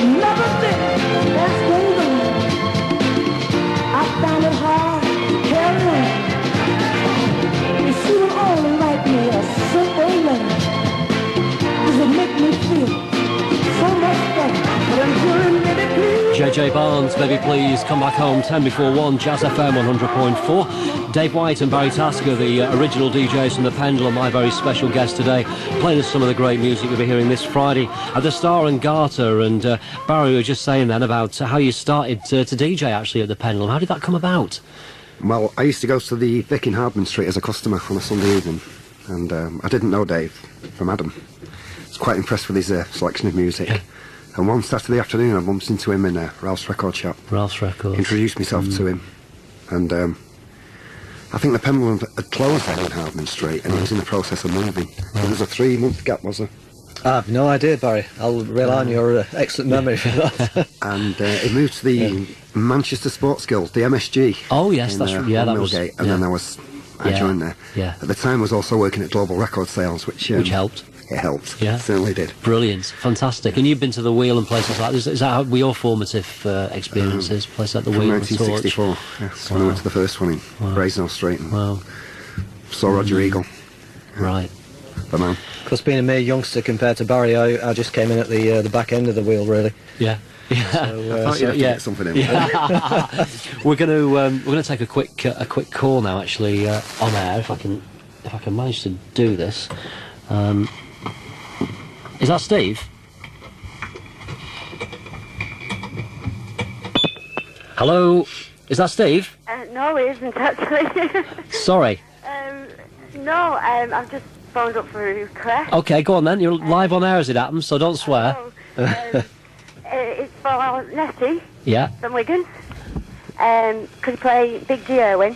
Another thing that's going on. I found it hard to carry on. If she would only write me a simple letter, it would make me feel so much better. But until then, baby, please. JJ Barnes, Baby Please, Come Back Home, 10 before 1, Jazz FM 100.4. Dave White and Barry Tasker, the original DJs from the Pendulum, my very special guest today, playing us some of the great music we'll be hearing this Friday at the Star and Garter. And Barry, we were just saying then about how you started to DJ actually at the Pendulum. How did that come about? Well, I used to go to the Vic in Hardman Street as a customer on a Sunday evening, and I didn't know Dave from Adam. I was quite impressed with his selection of music. Yeah. And one Saturday afternoon I bumped into him in Ralph's record shop. Ralph's Records. Introduced myself to him, and I think the Pendulum had closed then in Hardman Street, and he was in the process of moving. There was a 3-month gap, was there? I have no idea, Barry. I'll rely on your excellent memory for that. And he moved to the Manchester Sports Guild, the MSG. Oh yes, in, that's right. Yeah, that was. Millgate, and then I joined there. Yeah. At the time, I was also working at Global Record Sales, which helped. It helped. Yeah, it certainly did. Brilliant, fantastic. And you've been to the Wheel and places like this. Is that how, were your formative experiences? Places like the Wheel and Torch. 1964. Yes, when I went to the first one in Brasenose Street. And saw Roger Eagle. Right. The man. Of course, being a mere youngster compared to Barry, I just came in at the back end of the wheel, really. Yeah. Yeah. So, I thought you'd have to get something in. Yeah. we're going to take a quick call now, actually, on air, if I can manage to do this. Is that Steve? Hello, is that Steve? No, it isn't actually. Sorry. No, I've just phoned up for a request. Okay, go on then. You're live on air as it happens, so don't swear. It's for Nettie Yeah. from Wigan. Could you play Big G Irwin?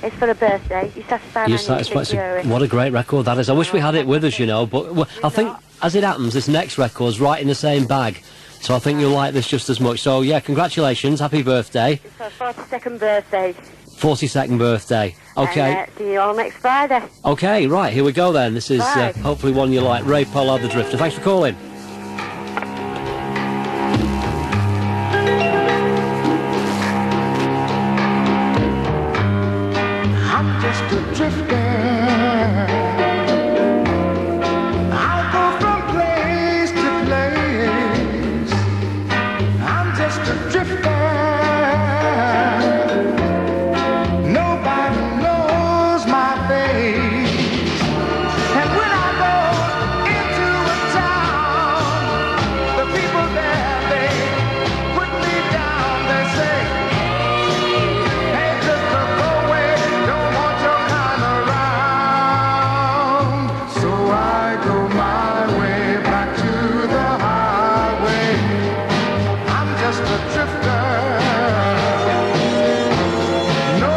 It's for a birthday. You satisfy You my satisfy. Big G Irwin. What a great record that is. I wish we had it with us, you know, but I think, as it happens, this next record's right in the same bag. So I think you'll like this just as much. So, yeah, congratulations. Happy birthday. It's for 42nd birthday. 42nd birthday. Okay. And, see you all next Friday. Okay, right, here we go then. This is Bye. hopefully one you like. Ray Pollard, the Drifter. Thanks for calling. I'm just a drifter. I'll go from place to place. I'm just a drifter. Nobody knows my face. And when I go into a town, the people there, they put me down. They say, hey, just look away, don't want your kind around. So I go my way back to the highway. I'm just a drifter. No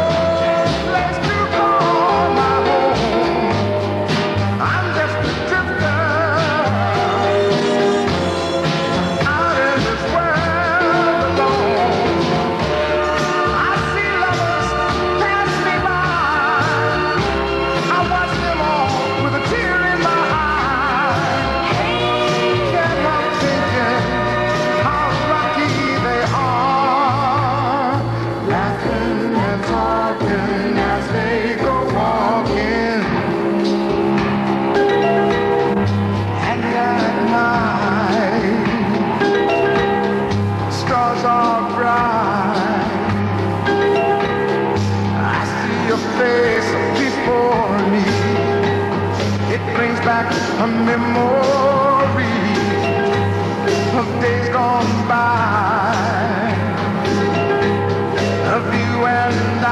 place to call my home. I'm just a drifter. Out in this world alone. I see lovers pass me by. I watch them all with a tear in my eye. Can't help thinking how lucky they are. Laughing and talking as they go walking. And at night, stars are bright. I see your face before me. It brings back a memory of days gone by, of you and I.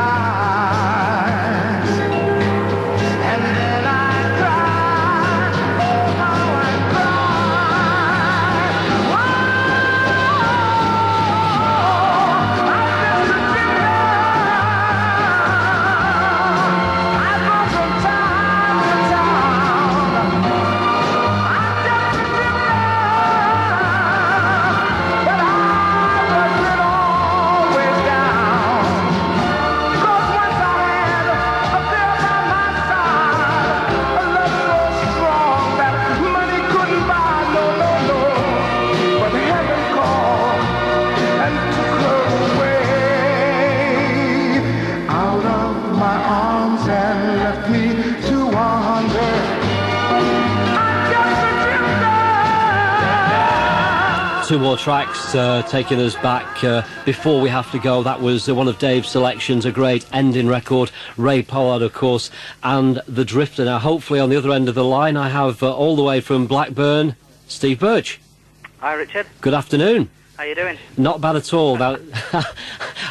And then I cry, oh how I cry. I'm just a drifter. I go from town to town. I'm two more tracks taking us back before we have to go. That was one of Dave's selections, a great ending record, Ray Pollard, of course, and The Drifter. Now, hopefully on the other end of the line, I have all the way from Blackburn, Steve Birch. Hi, Richard. Good afternoon. How you doing? Not bad at all. Now,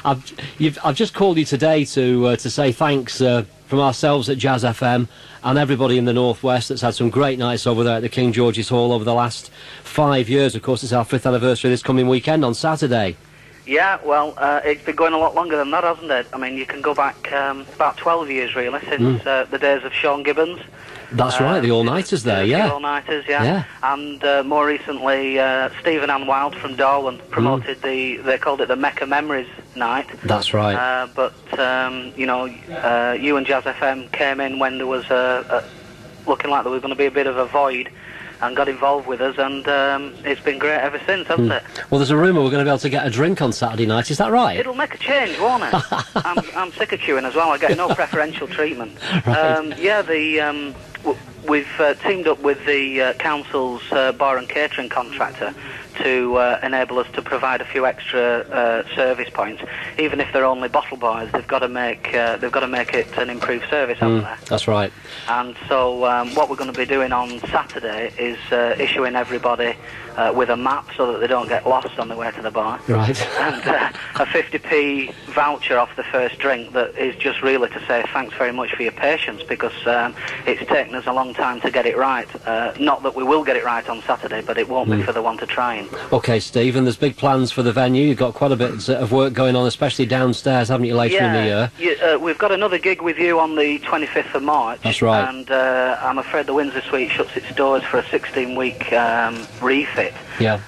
I've just called you today to say thanks from ourselves at Jazz FM and everybody in the Northwest that's had some great nights over there at the King George's Hall over the last 5 years. Of course, it's our 5th anniversary this coming weekend on Saturday. Yeah, well, it's been going a lot longer than that, hasn't it? I mean, you can go back about 12 years, really, since the days of Sean Gibbons. That's right, the all-nighters there, yeah. The all-nighters, yeah. And more recently, Steve and Ann Wild from Darwin promoted they called it the Mecca Memories Night. That's right. But, you know, you and Jazz FM came in when there was looking like there was going to be a bit of a void, and got involved with us, and it's been great ever since, hasn't it? Well, there's a rumour we're going to be able to get a drink on Saturday night, is that right? It'll make a change, won't it? I'm sick of queuing as well, I get no preferential treatment. Right. We've teamed up with the council's bar and catering contractor to enable us to provide a few extra service points. Even if they're only bottle boys, they've got to make it an improved service, haven't they? That's right. And so what we're going to be doing on Saturday is issuing everybody with a map so that they don't get lost on the way to the bar. Right. And a 50p voucher off the first drink that is just really to say thanks very much for your patience, because it's taken us a long time to get it right. Not that we will get it right on Saturday, but it won't be for the one to try. OK, Stephen, there's big plans for the venue. You've got quite a bit of work going on, especially downstairs, haven't you, later in the year? Yeah, we've got another gig with you on the 25th of March. That's right. And I'm afraid the Windsor Suite shuts its doors for a 16-week refit. Yeah.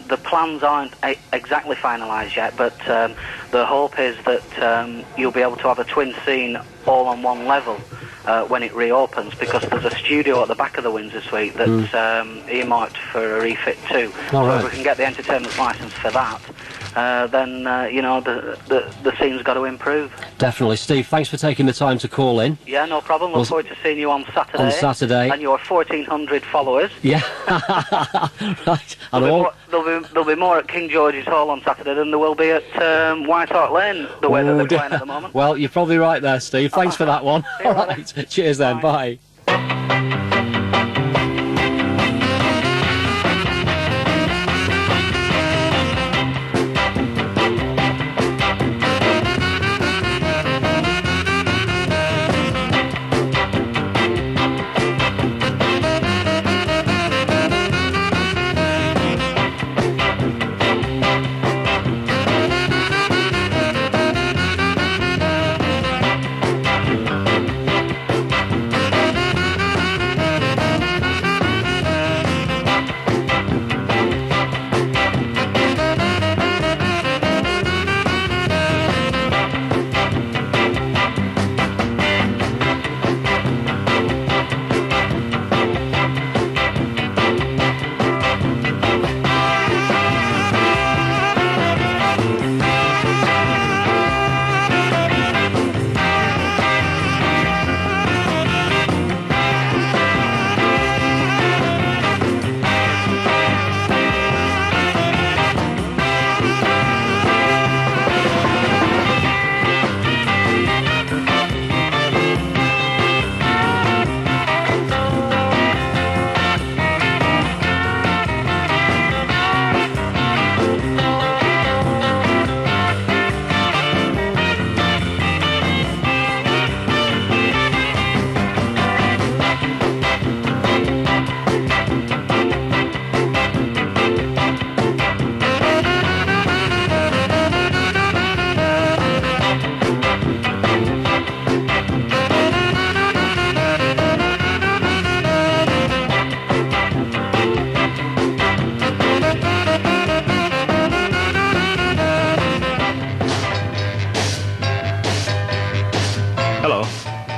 The plans aren't exactly finalised yet, but the hope is that you'll be able to have a twin scene all on one level when it reopens, because there's a studio at the back of the Windsor Suite that's earmarked for a refit too. All right. So if we can get the entertainment licence for that, then you know, the scene's got to improve. Definitely. Steve, thanks for taking the time to call in. Yeah, no problem. Look forward to seeing you on Saturday. On Saturday. And your 1,400 followers. Yeah. Right. There'll be more at King George's Hall on Saturday than there will be at White Hart Lane, the way that they're playing at the moment. Well, you're probably right there, Steve. Thanks for that one. All right. Cheers then. Bye.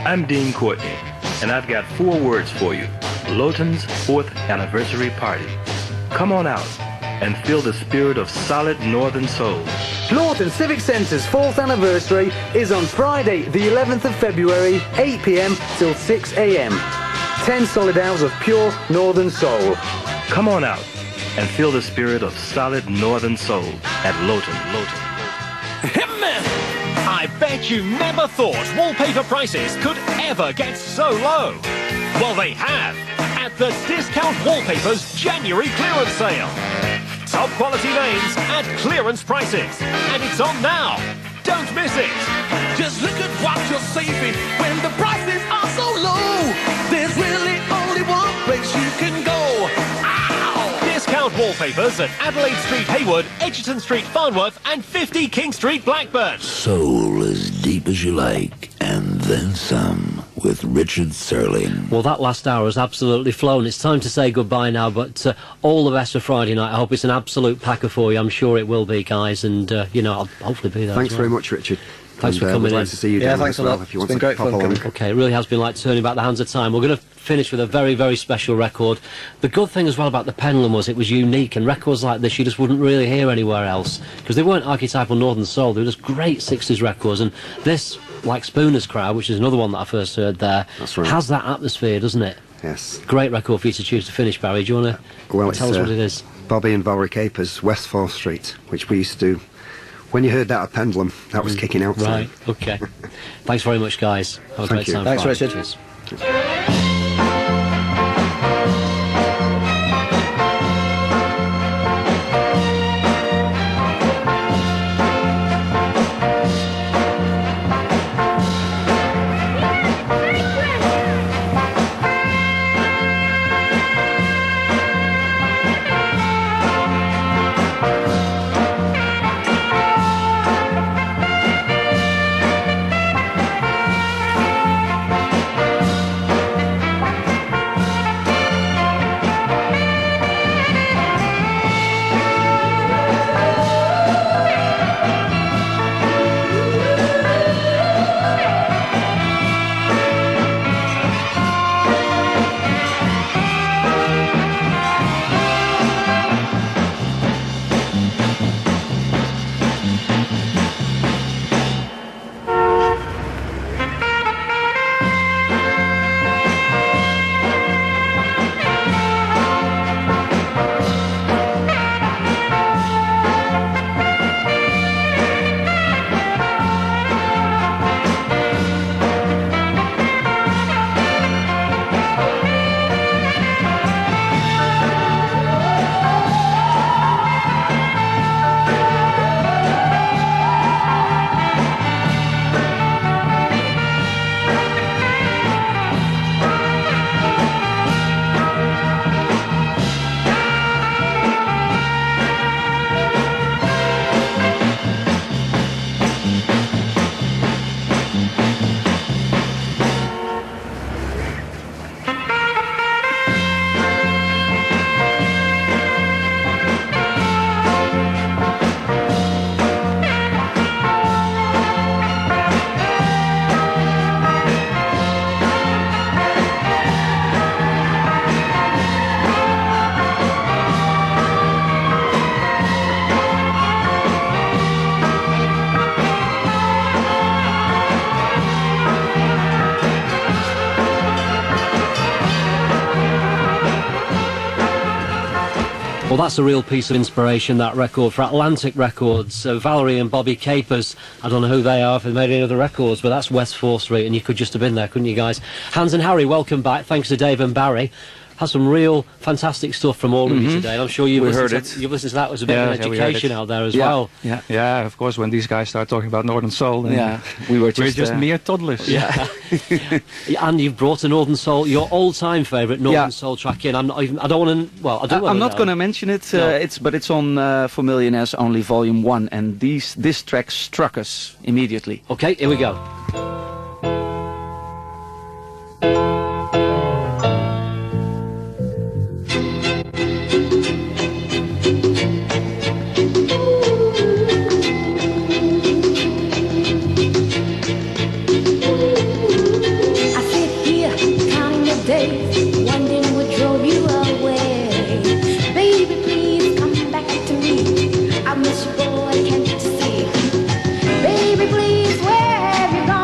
I'm Dean Courtney, and I've got 4 words for you. Lowton's 4th anniversary party. Come on out and feel the spirit of solid northern soul. Lawton Civic Centre's 4th anniversary is on Friday, the 11th of February, 8 p.m. till 6 a.m. 10 solid hours of pure northern soul. Come on out and feel the spirit of solid northern soul at Lowton. I bet you never thought wallpaper prices could ever get so low. Well, they have at the Discount Wallpapers January clearance sale. Top quality names at clearance prices, and it's on now. Don't miss it. Just look at what you're saving when the prices are so low. There's really only one place you can go. Ow! Discount Wallpapers at Adelaide Street, Haywood, Edgerton Street, Farnworth, and 50 King Street, Blackburn. Soul as deep as you like, and then some, with Richard Searling. Well, that last hour has absolutely flown. It's time to say goodbye now, but all the best for Friday night. I hope it's an absolute packer for you. I'm sure it will be, guys, and, I'll hopefully be there. Thanks very much, Richard. Thanks for coming we'd in. like to see you Yeah, down thanks as a well, lot. if you It's want been to great pop fun along. coming. Okay, it really has been like turning back the hands of time. We're going to finish with a very, very special record. The good thing as well about the Pendulum was it was unique, and records like this you just wouldn't really hear anywhere else, because they weren't archetypal Northern Soul, they were just great 60s records, and this, like Spooner's Crowd, which is another one that I first heard there, That's right. has that atmosphere, doesn't it? Yes. Great record for you to choose to finish, Barry. Do you want to tell us what it is? Bobby and Valerie Capers, West 4th Street, which we used to do. When you heard that at Pendulum, that was kicking out. Right, okay. Thanks very much, guys. Have a great you. time. Thanks, Friday. Richard. Cheers. Well, that's a real piece of inspiration, that record, for Atlantic Records. Valerie and Bobby Capers, I don't know who they are, if they've made any other records, but that's West 4th Street, and you could just have been there, couldn't you, guys? Hans and Harry, welcome back. Thanks to Dave and Barry. Has some real fantastic stuff from all of you today. And I'm sure you've listened to that as a bit of an education out there as well. Yeah, of course, when these guys start talking about Northern Soul, then we were we're just mere toddlers. Yeah. And you've brought a Northern Soul, your all-time favourite Northern Soul track in. I'm not even, I don't want to, well, I do. I'm not going to mention it, but it's on For Millionaires Only Volume 1, and this track struck us immediately. Okay, here we go. I miss you, boy, can't you see? Baby, please, where have you gone?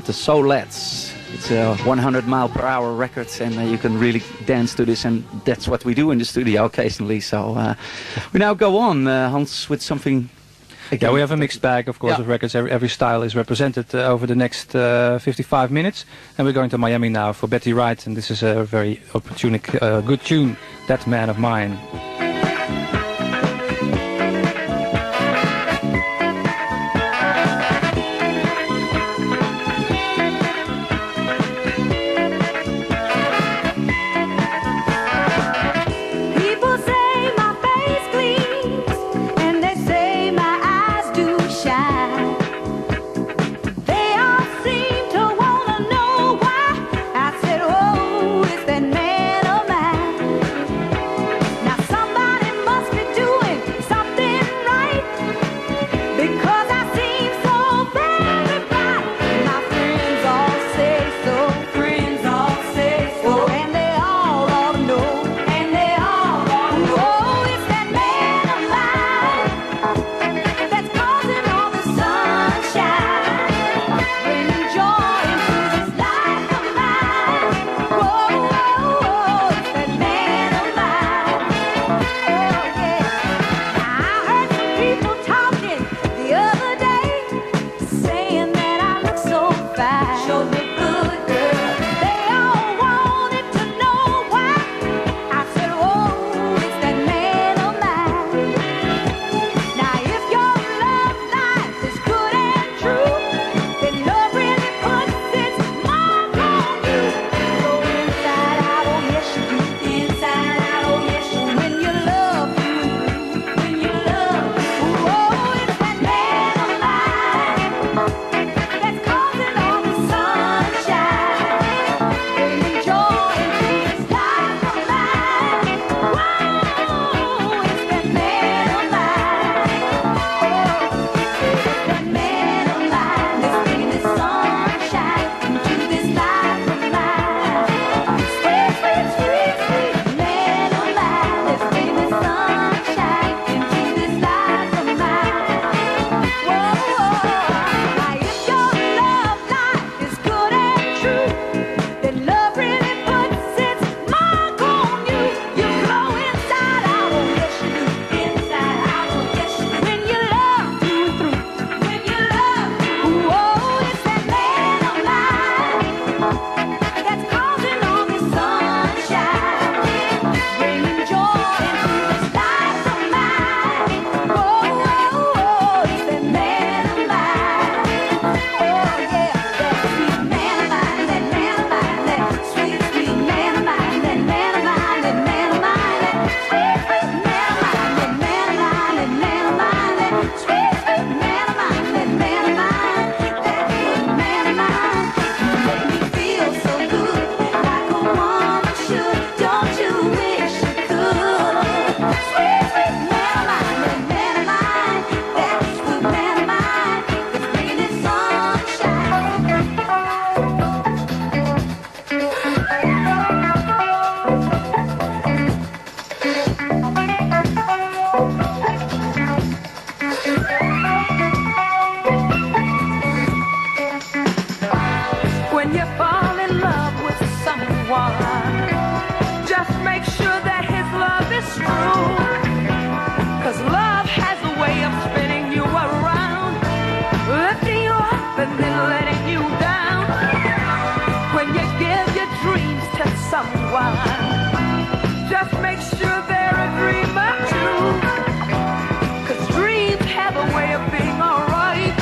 right, the Solettes. It's a 100-mile-per-hour record, and you can really dance to this, and that's what we do in the studio occasionally. So we now go on, Hans, with something. Yeah, we have a mixed bag, of course, of records. Every style is represented over the next 55 minutes. And we're going to Miami now for Betty Wright, and this is a very opportune, good tune, That Man of Mine. Just make sure they're a dreamer too, 'cause dreams have a way of being alright.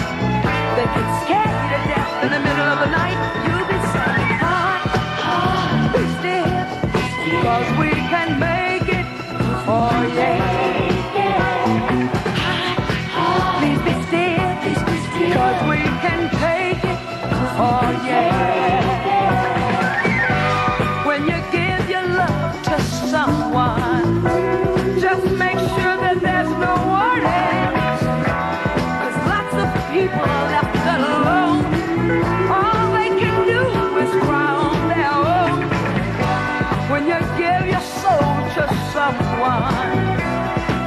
They can scare you to death in the middle of the night. You'll be saying, heart, heart, be still, 'cause we can make it, oh yeah. Heart, please be still, 'cause we can take it, oh yeah. When you give your love to someone, just make sure that there's no warning, 'cause lots of people are left alone. All they can do is cry on their own. When you give your soul to someone,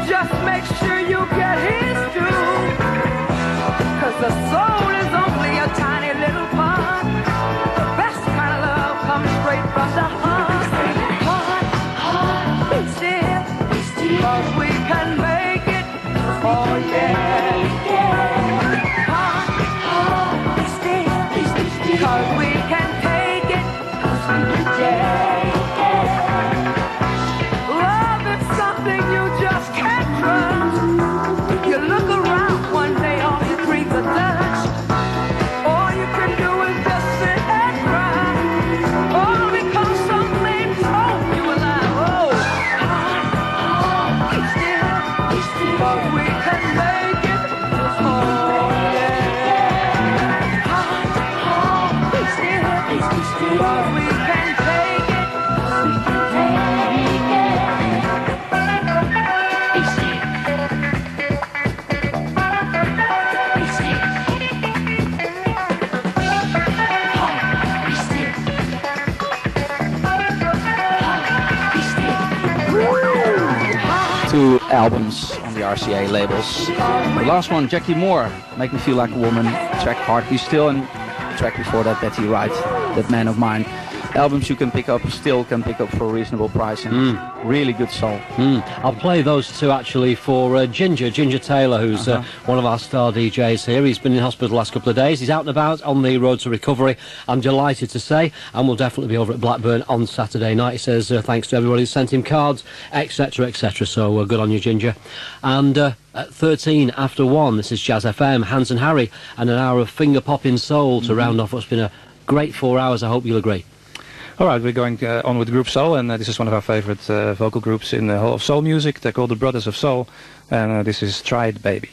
just make sure you get his due, 'cause the soul is only a tiny little part 'Cause we can take it. We can take it. Two albums on the RCA labels. The last one, Jackie Moore, Make Me Feel Like a Woman, track Heart Be Still, and the track before that, Betty Wright, That Man of Mine. Albums you can pick up, still can pick up for a reasonable price, and really good soul. I'll play those two actually for Ginger Taylor, who's one of our star DJs here. He's been in hospital the last couple of days. He's out and about on the road to recovery, I'm delighted to say, and we'll definitely be over at Blackburn on Saturday night. He says thanks to everybody who sent him cards, etc, etc, so good on you, Ginger. And at 13 after 1, this is Jazz FM, Hans and Harry, and an hour of finger-popping soul to round off what's been a great 4 hours. I hope you'll agree. All right, we're going on with Group Soul, and this is one of our favorite vocal groups in the whole of soul music. They're called the Brothers of Soul, and this is Try It Baby.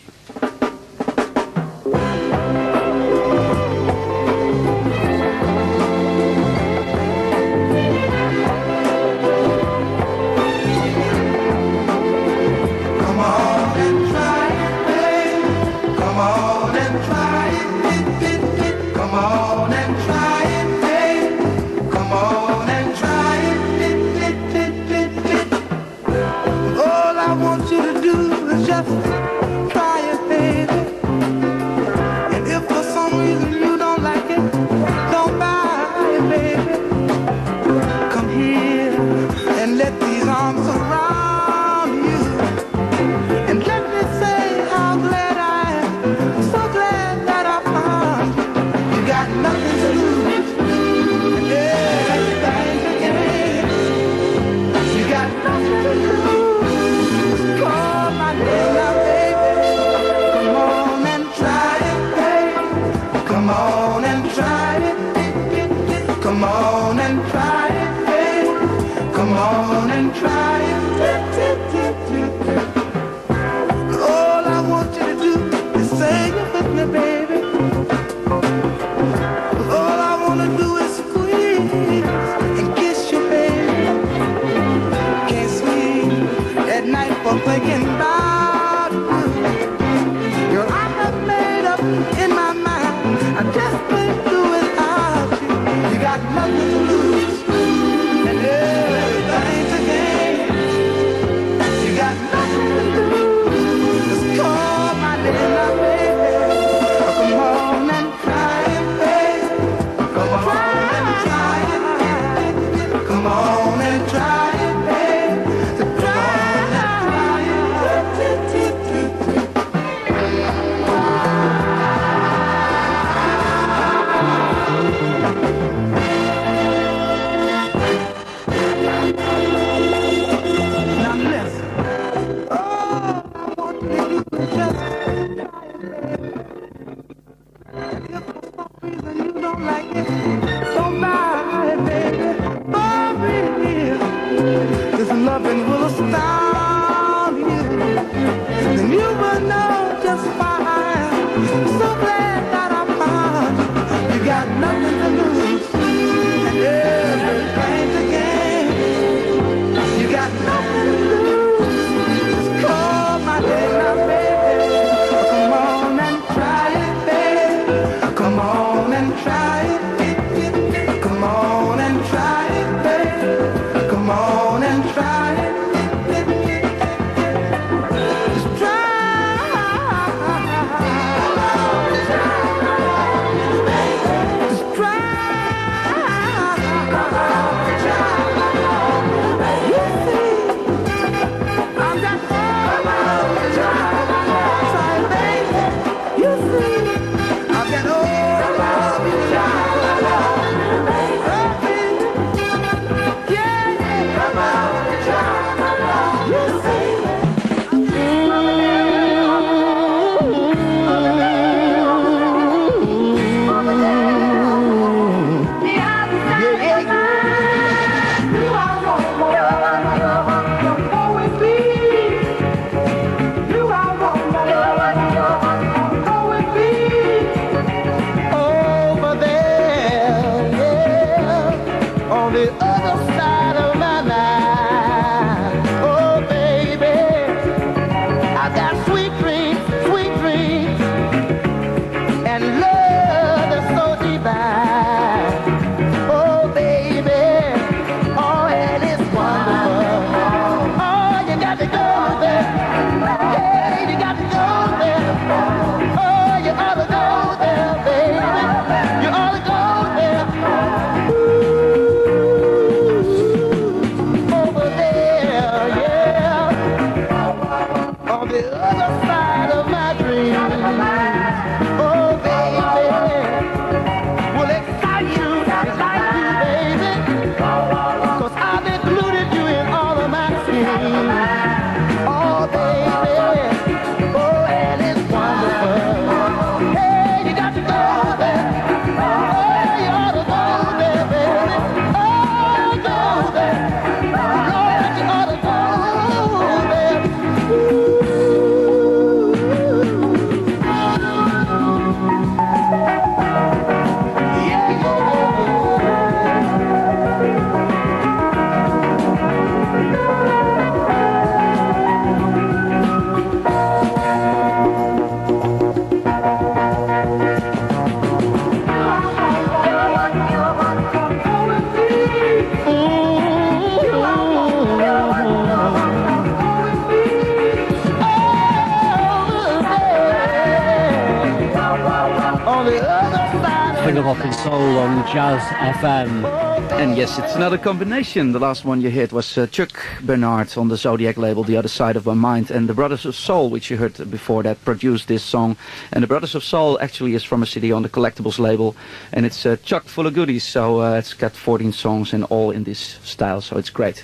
of Hop and Soul on Jazz FM. And yes, it's another combination. The last one you heard was Chuck Bernard on the Zodiac label, The Other Side of My Mind, and the Brothers of Soul, which you heard before that, produced this song. And the Brothers of Soul actually is from a city on the Collectibles label, and it's chock full of goodies, so it's got 14 songs and all in this style, so it's great.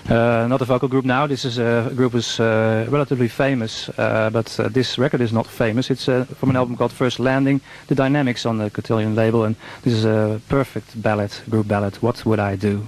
Not a vocal group now. This is a group who's relatively famous, but this record is not famous. It's from an album called First Landing, The Dynamics on the Cotillion label, and this is a perfect ballad, group ballad, What Would I Do?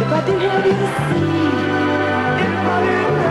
If I didn't have you to see, if I didn't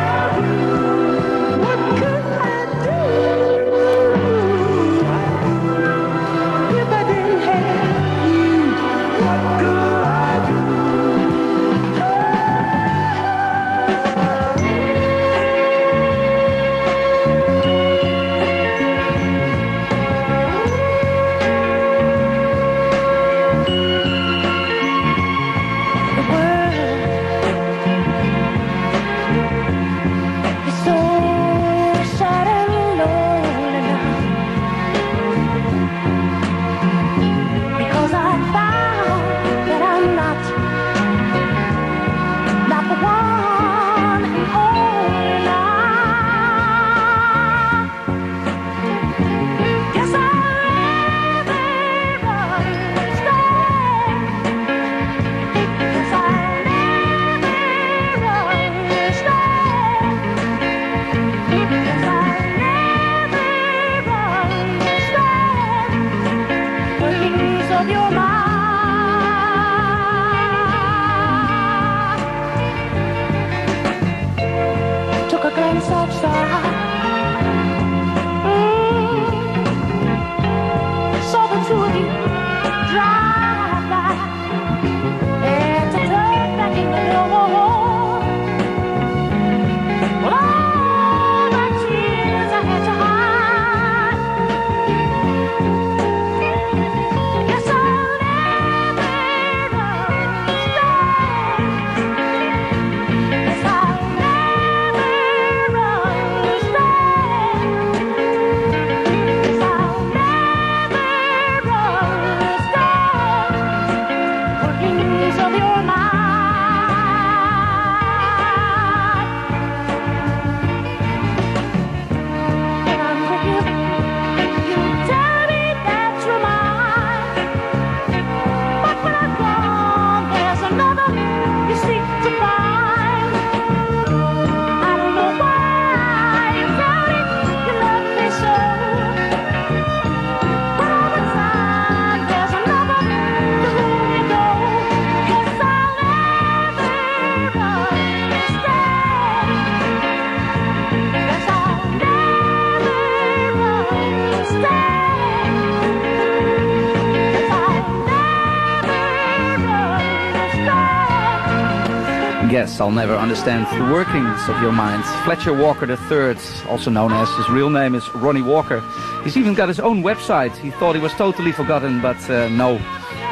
guess I'll never understand the workings of your mind. Fletcher Walker III, also known as his real name is Ronnie Walker. He's even got his own website. He thought he was totally forgotten, but no,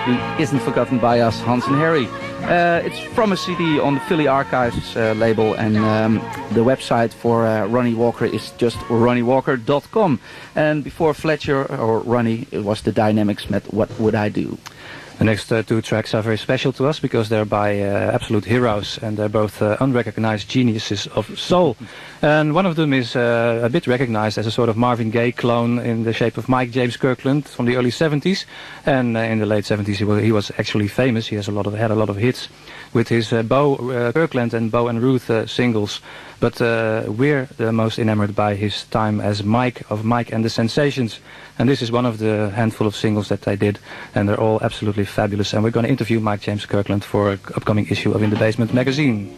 he isn't forgotten by us, Hans and Harry. It's from a CD on the Philly Archives label, and the website for Ronnie Walker is just ronniewalker.com. And before Fletcher or Ronnie, it was the Dynamics met What Would I Do? The next two tracks are very special to us because they're by absolute heroes, and they're both unrecognized geniuses of soul. And one of them is a bit recognized as a sort of Marvin Gaye clone in the shape of James Kirkland from the early 70s. And in the late 70s he was actually famous. He has had a lot of hits with his Kirkland and Bo and Ruth singles. But we're the most enamored by his time as Mike of Mike and the Sensations. And this is one of the handful of singles that they did, and they're all absolutely fabulous. And we're going to interview James Kirkland for an upcoming issue of In the Basement magazine.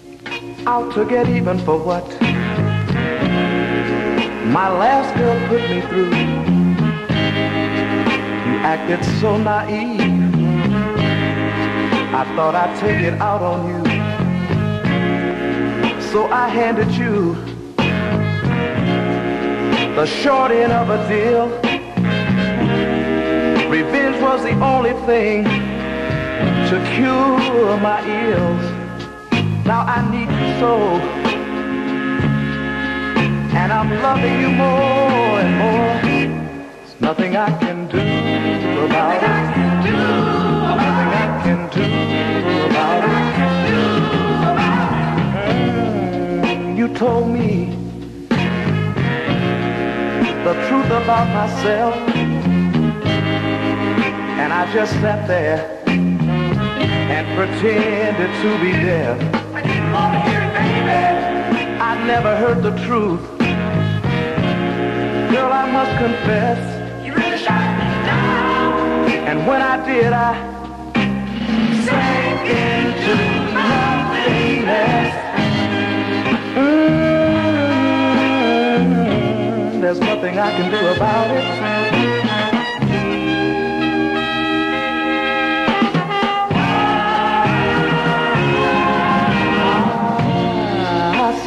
Out to get even for what my last girl put me through. You acted so naive, I thought I'd take it out on you. So I handed you the short end of a deal. Revenge was the only thing to cure my ills. Now I need you so, and I'm loving you more and more. There's nothing I can do about it. Nothing I can do about it. You told me the truth about myself, and I just sat there and pretended to be deaf. I didn't want to hear it, baby. I never heard the truth. Girl, I must confess, you really shot me down. And when I did, I sank into nothingness. There's nothing I can do about it.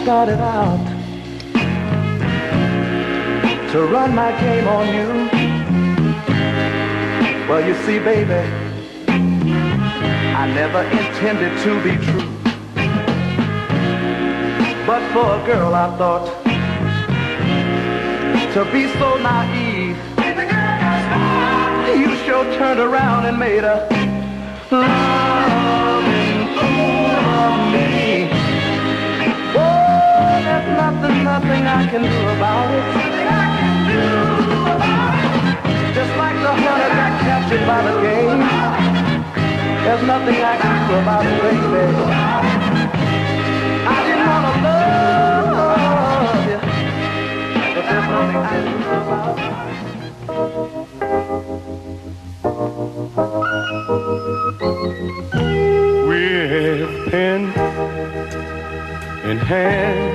Started out to run my game on you. Well, you see, baby, I never intended to be true. But for a girl I thought to be so naive, you sure turned around and made a loving fool of me. There's nothing I can do about it. Nothing I can do about it. Just like the hunter got captured by the game. There's nothing I can do about it, baby. I didn't want to love you, but there's nothing I can do about it. With pen in hand,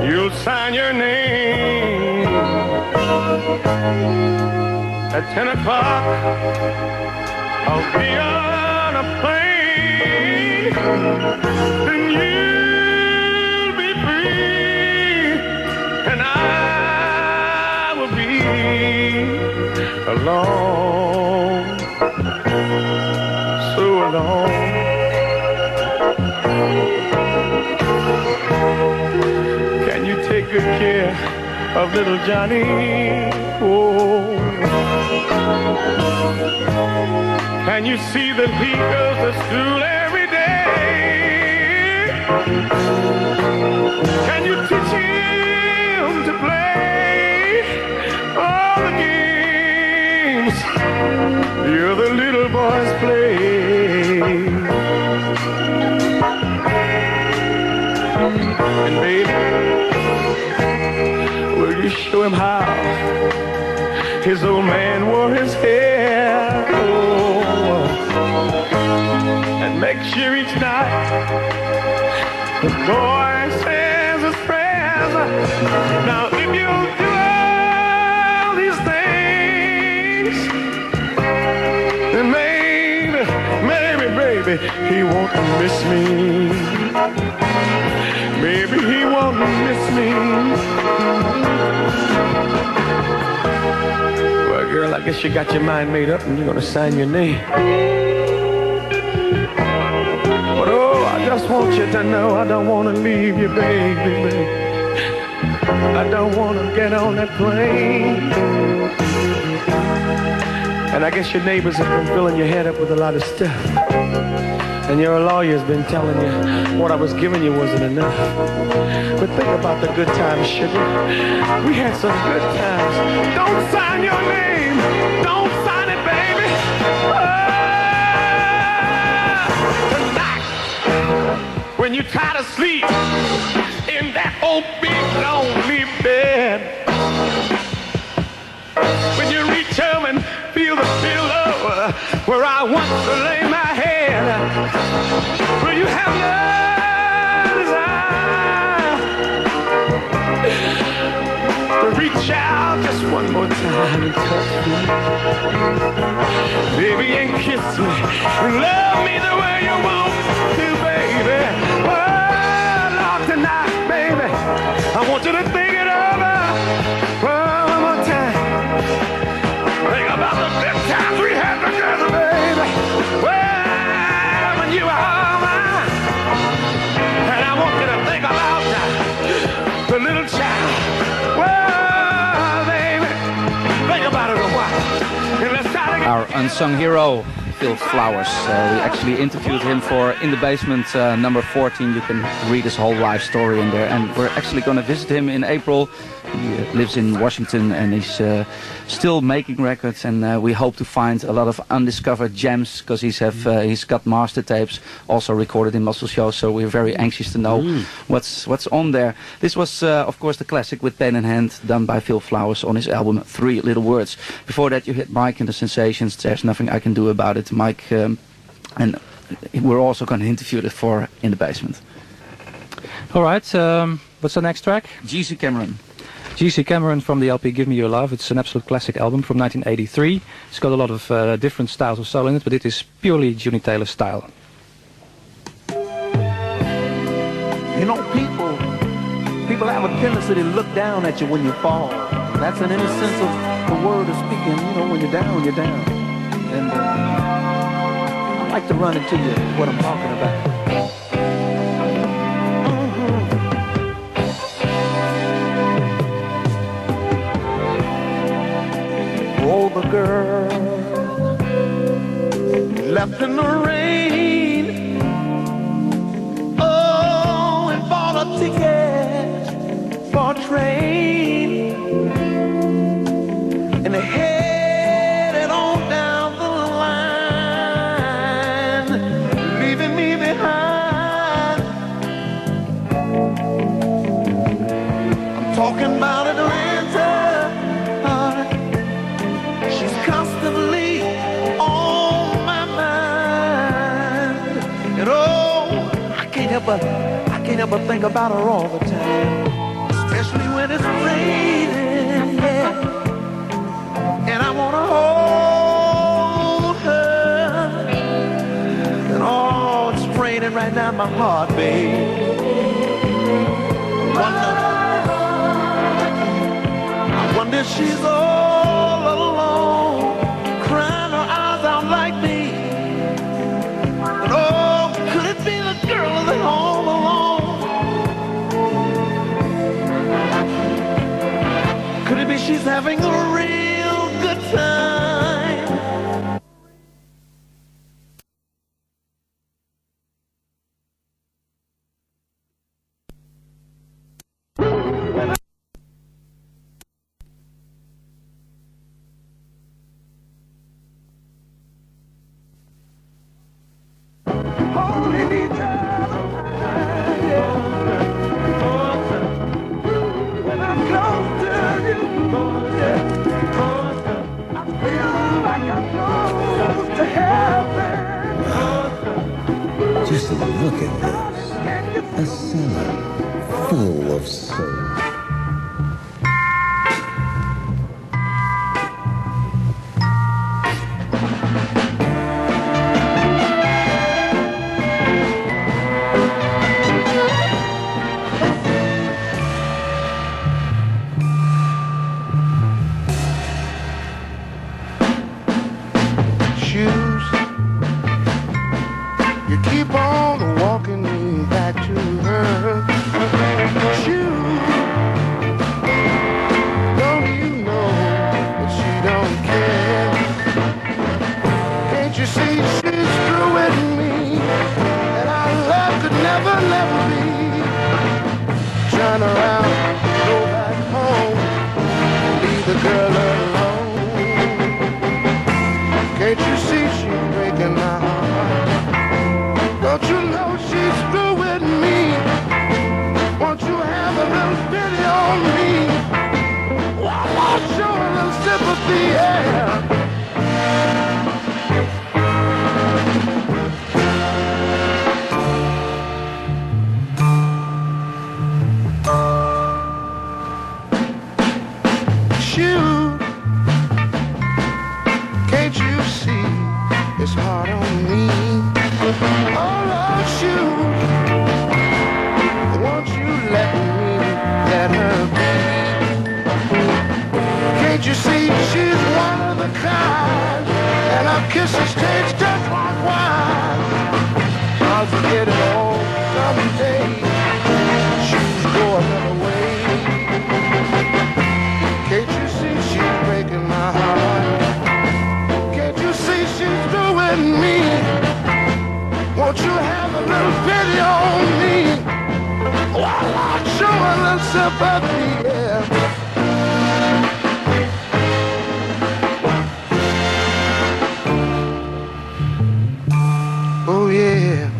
you'll sign your name at 10 o'clock. I'll be on a plane, then you'll be free, and I will be alone, so alone. Can you take good care of little Johnny? Oh, can you see that he goes to school every day? Can you teach him to play all the games the other little boys play? And baby, will you show him how his old man wore his hair? Oh, and make sure each night the boy says his prayers. Now if you'll do all these things, then maybe, baby, maybe he won't miss me. Maybe he won't miss me. Well, girl, I guess you got your mind made up and you're gonna sign your name. But oh, I just want you to know I don't wanna leave you, baby. I don't wanna get on that plane. And I guess your neighbors have been filling your head up with a lot of stuff. And your lawyer's been telling you what I was giving you wasn't enough. But think about the good times, sugar. We had some good times. Don't sign your name. Don't sign it, baby. Tonight, when you try to sleep in that old big lonely bed, when you reach home and feel the pillow where I want to lay my head, will you have your desire to reach out just one more time and touch me, baby, and kiss me, and love me the way you want to, baby. Well, Lord, tonight, baby, I want you to think it over. Well, one more time. Think about the good times we had together, baby. Well, when you were all mine. And I want you to think about the little child. Well, baby, think about it a while. And let's try to get Our unsung hero, Phil Flowers. We actually interviewed him for In the Basement number 14. You can read his whole life story in there. And we're actually going to visit him in April. He lives in Washington and he's still making records, and we hope to find a lot of undiscovered gems, because he's got master tapes also recorded in Muscle Show, so we're very anxious to know what's on there. This was of course the classic With Pen in Hand, done by Phil Flowers on his album Three Little Words. Before that you hit Mike and the Sensations, There's Nothing I Can Do About It, Mike, and we're also going to interview it for In the Basement. Alright, what's the next track? G.C. Cameron. G.C. Cameron from the LP Give Me Your Love. It's an absolute classic album from 1983. It's got a lot of different styles of soul in it, but it is purely Junie Taylor style. You know, people have a tendency to look down at you when you fall. That's in any sense of the word of speaking. You know, when you're down, you're down. And I'd like to run into you what I'm talking about. Oh, the girl left in the rain. Oh, and bought a ticket for a train, and they headed on down the line, leaving me behind. I'm talking about Atlanta. Constantly on my mind, and oh, I can't help but think about her all the time, especially when it's raining, yeah. And I wanna hold her, and oh, it's raining right now in my heart, babe. I wonder if she's all alone, crying her eyes out like me. And oh, could it be the girl that's home alone? Could it be she's having a real good time? Just look at this. A cellar full of soul. this is tastes just like wine. I'll forget it all someday. Shoes go another way. Can't you see she's breaking my heart? Can't you see she's doing me? Won't you have a little pity on me? While I show a little sympathy, yeah. Oh yeah.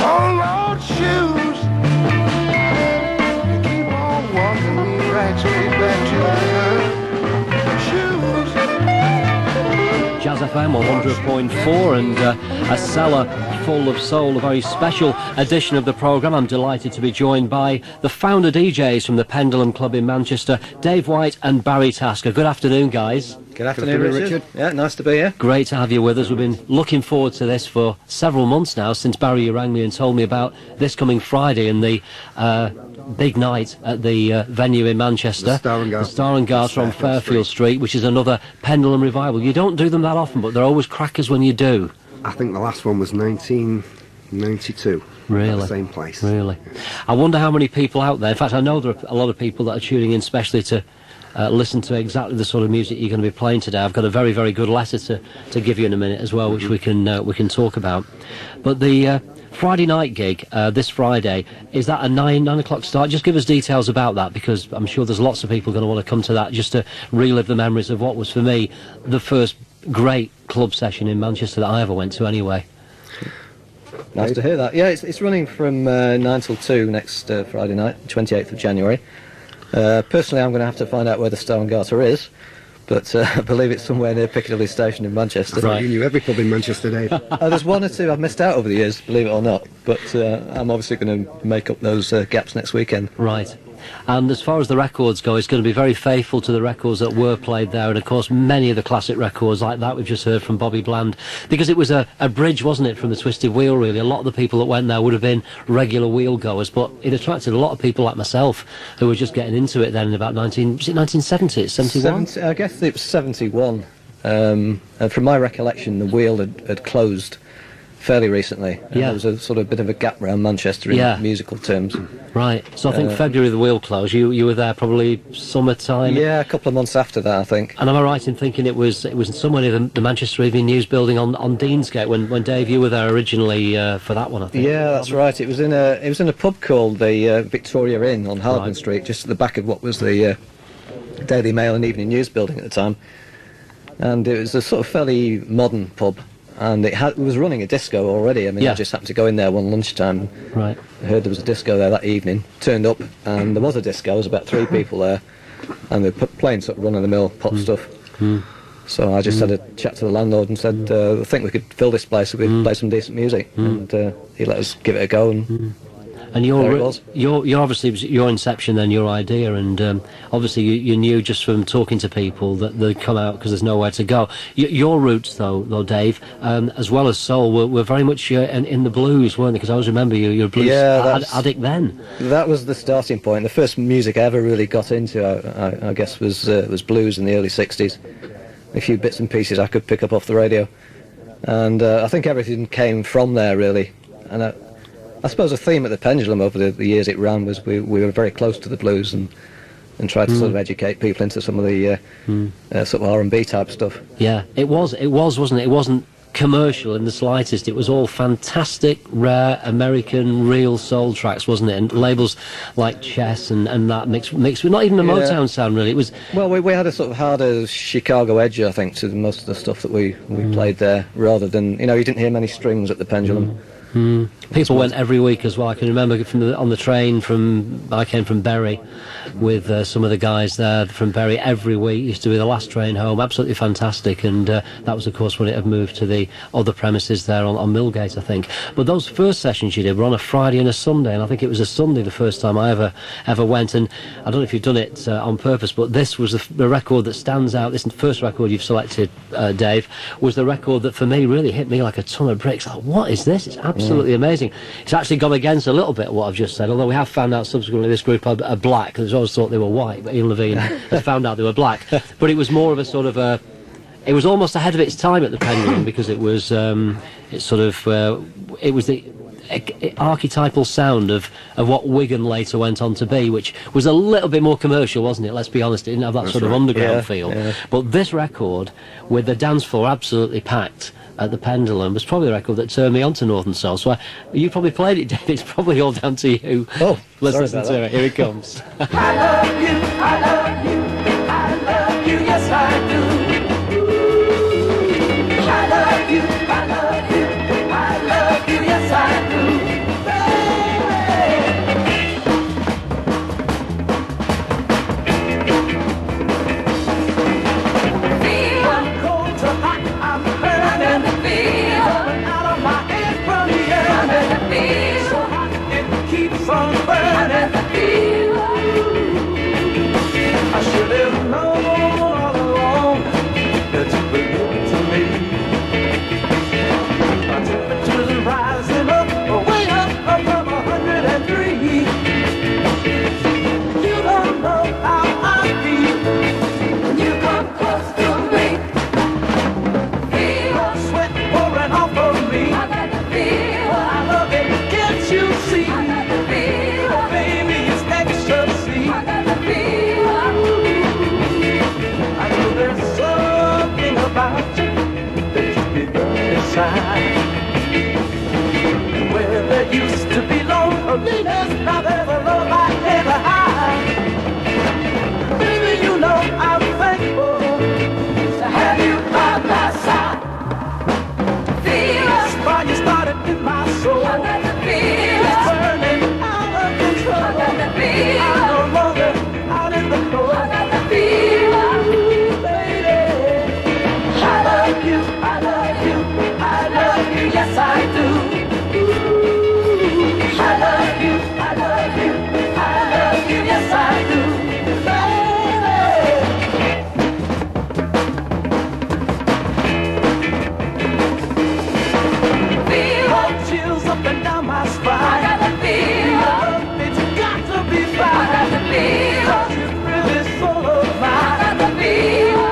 On road shoes, you keep on walking me right straight back to the shoes. Jazz FM 100.4 and a cellar full of soul, a very special edition of the programme. I'm delighted to be joined by the founder DJs from the Pendulum Club in Manchester, Dave White and Barry Tasker. Good afternoon, guys. Good afternoon, Richard. Yeah, nice to be here. Great to have you with us. We've been looking forward to this for several months now, since Barry, you rang me and told me about this coming Friday and the big night at the venue in Manchester. The Star and Garter. The Star and Garter on Fairfield Street, which is another Pendulum revival. You don't do them that often, but they're always crackers when you do. I think the last one was 1992. Really? At the same place. Really. I wonder how many people out there, in fact I know there are a lot of people that are tuning in especially to listen to exactly the sort of music you're going to be playing today. I've got a very, very good letter to give you in a minute as well, which we can talk about. But the Friday night gig, this Friday, is that a 9 o'clock start? Just give us details about that, because I'm sure there's lots of people going to want to come to that just to relive the memories of what was, for me, the first great club session in Manchester that I ever went to anyway. Nice to hear that. Yeah, it's running from 9 till 2 next Friday night, 28th of January. Personally, I'm going to have to find out where the Star and Garter is, but I believe it's somewhere near Piccadilly Station in Manchester. Right. You knew every pub in Manchester, Dave. There's one or two I've missed out over the years, believe it or not, but I'm obviously going to make up those gaps next weekend. Right. And as far as the records go, it's going to be very faithful to the records that were played there, and of course many of the classic records like that we've just heard from Bobby Bland, because it was a bridge, wasn't it, from the Twisted Wheel, really. A lot of the people that went there would have been regular wheel goers, but it attracted a lot of people like myself who were just getting into it then in about 1970, 71? I guess it was 71. And from my recollection, the Wheel had closed fairly recently. Yeah. There was a sort of bit of a gap around Manchester in musical terms. Right. So I think February the Wheel closed. You were there probably summertime. Yeah, a couple of months after that, I think. And am I right in thinking it was somewhere near the Manchester Evening News building on Deansgate when Dave, you were there originally for that one, I think. Yeah, that's right. It was in a pub called the Victoria Inn on Hardman Street, just at the back of what was the Daily Mail and Evening News building at the time. And it was a sort of fairly modern pub. And it was running a disco already. I mean, I just happened to go in there one lunchtime. Right. I heard there was a disco there that evening. Turned up, and there was a disco. There was about 3 people there, and they were playing sort of run-of-the-mill pop stuff. So I just had a chat to the landlord and said, I think we could fill this place if we could play some decent music. And he let us give it a go. And you're obviously, it was your inception then, your idea, and obviously you knew just from talking to people that they'd come out because there's nowhere to go. Your roots, though Dave, as well as soul, were very much in the blues, weren't they? Because I always remember you're a blues addict then. That was the starting point. The first music I ever really got into, I guess, was blues in the early 60s. A few bits and pieces I could pick up off the radio. And I think everything came from there, really. And I suppose a theme at the Pendulum over the years it ran was we were very close to the blues and tried to sort of educate people into some of the sort of R&B type stuff. Yeah, it was, wasn't it? It wasn't commercial in the slightest. It was all fantastic, rare, American, real soul tracks, wasn't it? And labels like Chess and that mixed with not even the Motown sound, really. It was... Well, we had a sort of harder Chicago edge, I think, to most of the stuff that we played there, rather than, you didn't hear many strings at the Pendulum. People went every week as well. I can remember on the train I came from Bury with some of the guys there from Bury every week. It used to be the last train home. Absolutely fantastic. And that was, of course, when it had moved to the other premises there on Millgate, I think. But those first sessions you did were on a Friday and a Sunday, and I think it was a Sunday the first time I ever went. And I don't know if you've done it on purpose, but this was the record that stands out. This first record you've selected, Dave, was the record that for me really hit me like a ton of bricks. Like, what is this? It's absolutely amazing. It's actually gone against a little bit what I've just said, although we have found out subsequently this group are black. I've always thought they were white, but Ian Levine has found out they were black. But it was more of a sort of a it was almost ahead of its time at the Pendulum because it was it sort of it was the archetypal sound of what Wigan later went on to be, which was a little bit more commercial, wasn't it? Let's be honest, it didn't have that sort of underground feel. Yeah. But this record, with the dance floor absolutely packed at the Pendulum, was probably the record that turned me on to Northern Soul. So you probably played it, Dave. It's probably all down to you. Oh, let's listen to it. Here it comes. I love you, I love you, I love you, yes I do. I love you, I love you, I love you, yes I do. Where there used to be loneliness, now there's a love I never hide. Baby, you know I'm thankful to have you by my side. Feel the spark you started in my soul. I got the feel it's burning out of control. I got the feel I'm no longer out in the cold. I got the feel, baby. I love you, I love you. Yes, I do. I love you, I love you, I love you, yes, I do. Baby. Feel chills up and down my spine. I got the feel. It's got to be fine. I got the feel. It's really soul of mine. I got the feel.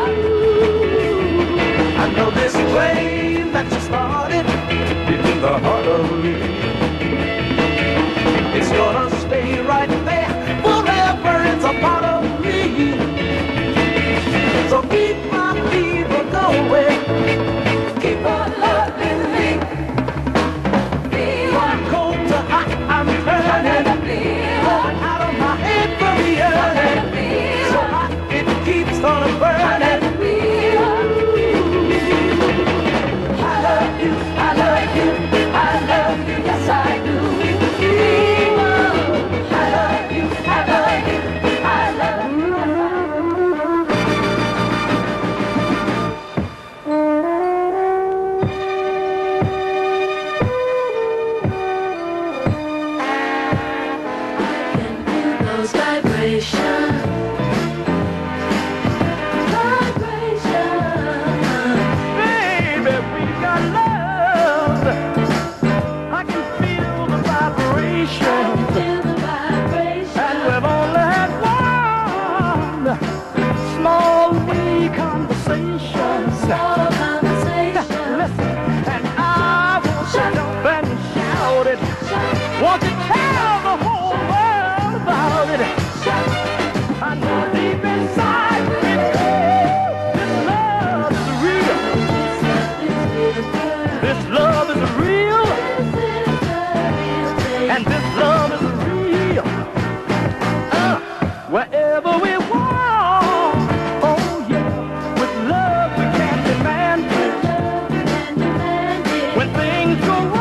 I know this flame that you started in the heart of me, it's gonna stay right there forever. It's a part of me. So keep my fever going, keep on loving me. From cold to hot, I'm turning. Going out of my head from the earth. So hot it keeps on burning. I love you, I love you, I love you, yes I do. I love you, I love you, I love you, I can feel those vibrations. Want to tell the whole world about it. I know deep inside this love is real. This love is real. And this love is real. Wherever we want. Oh yeah. With love we can demand it. When things go wrong,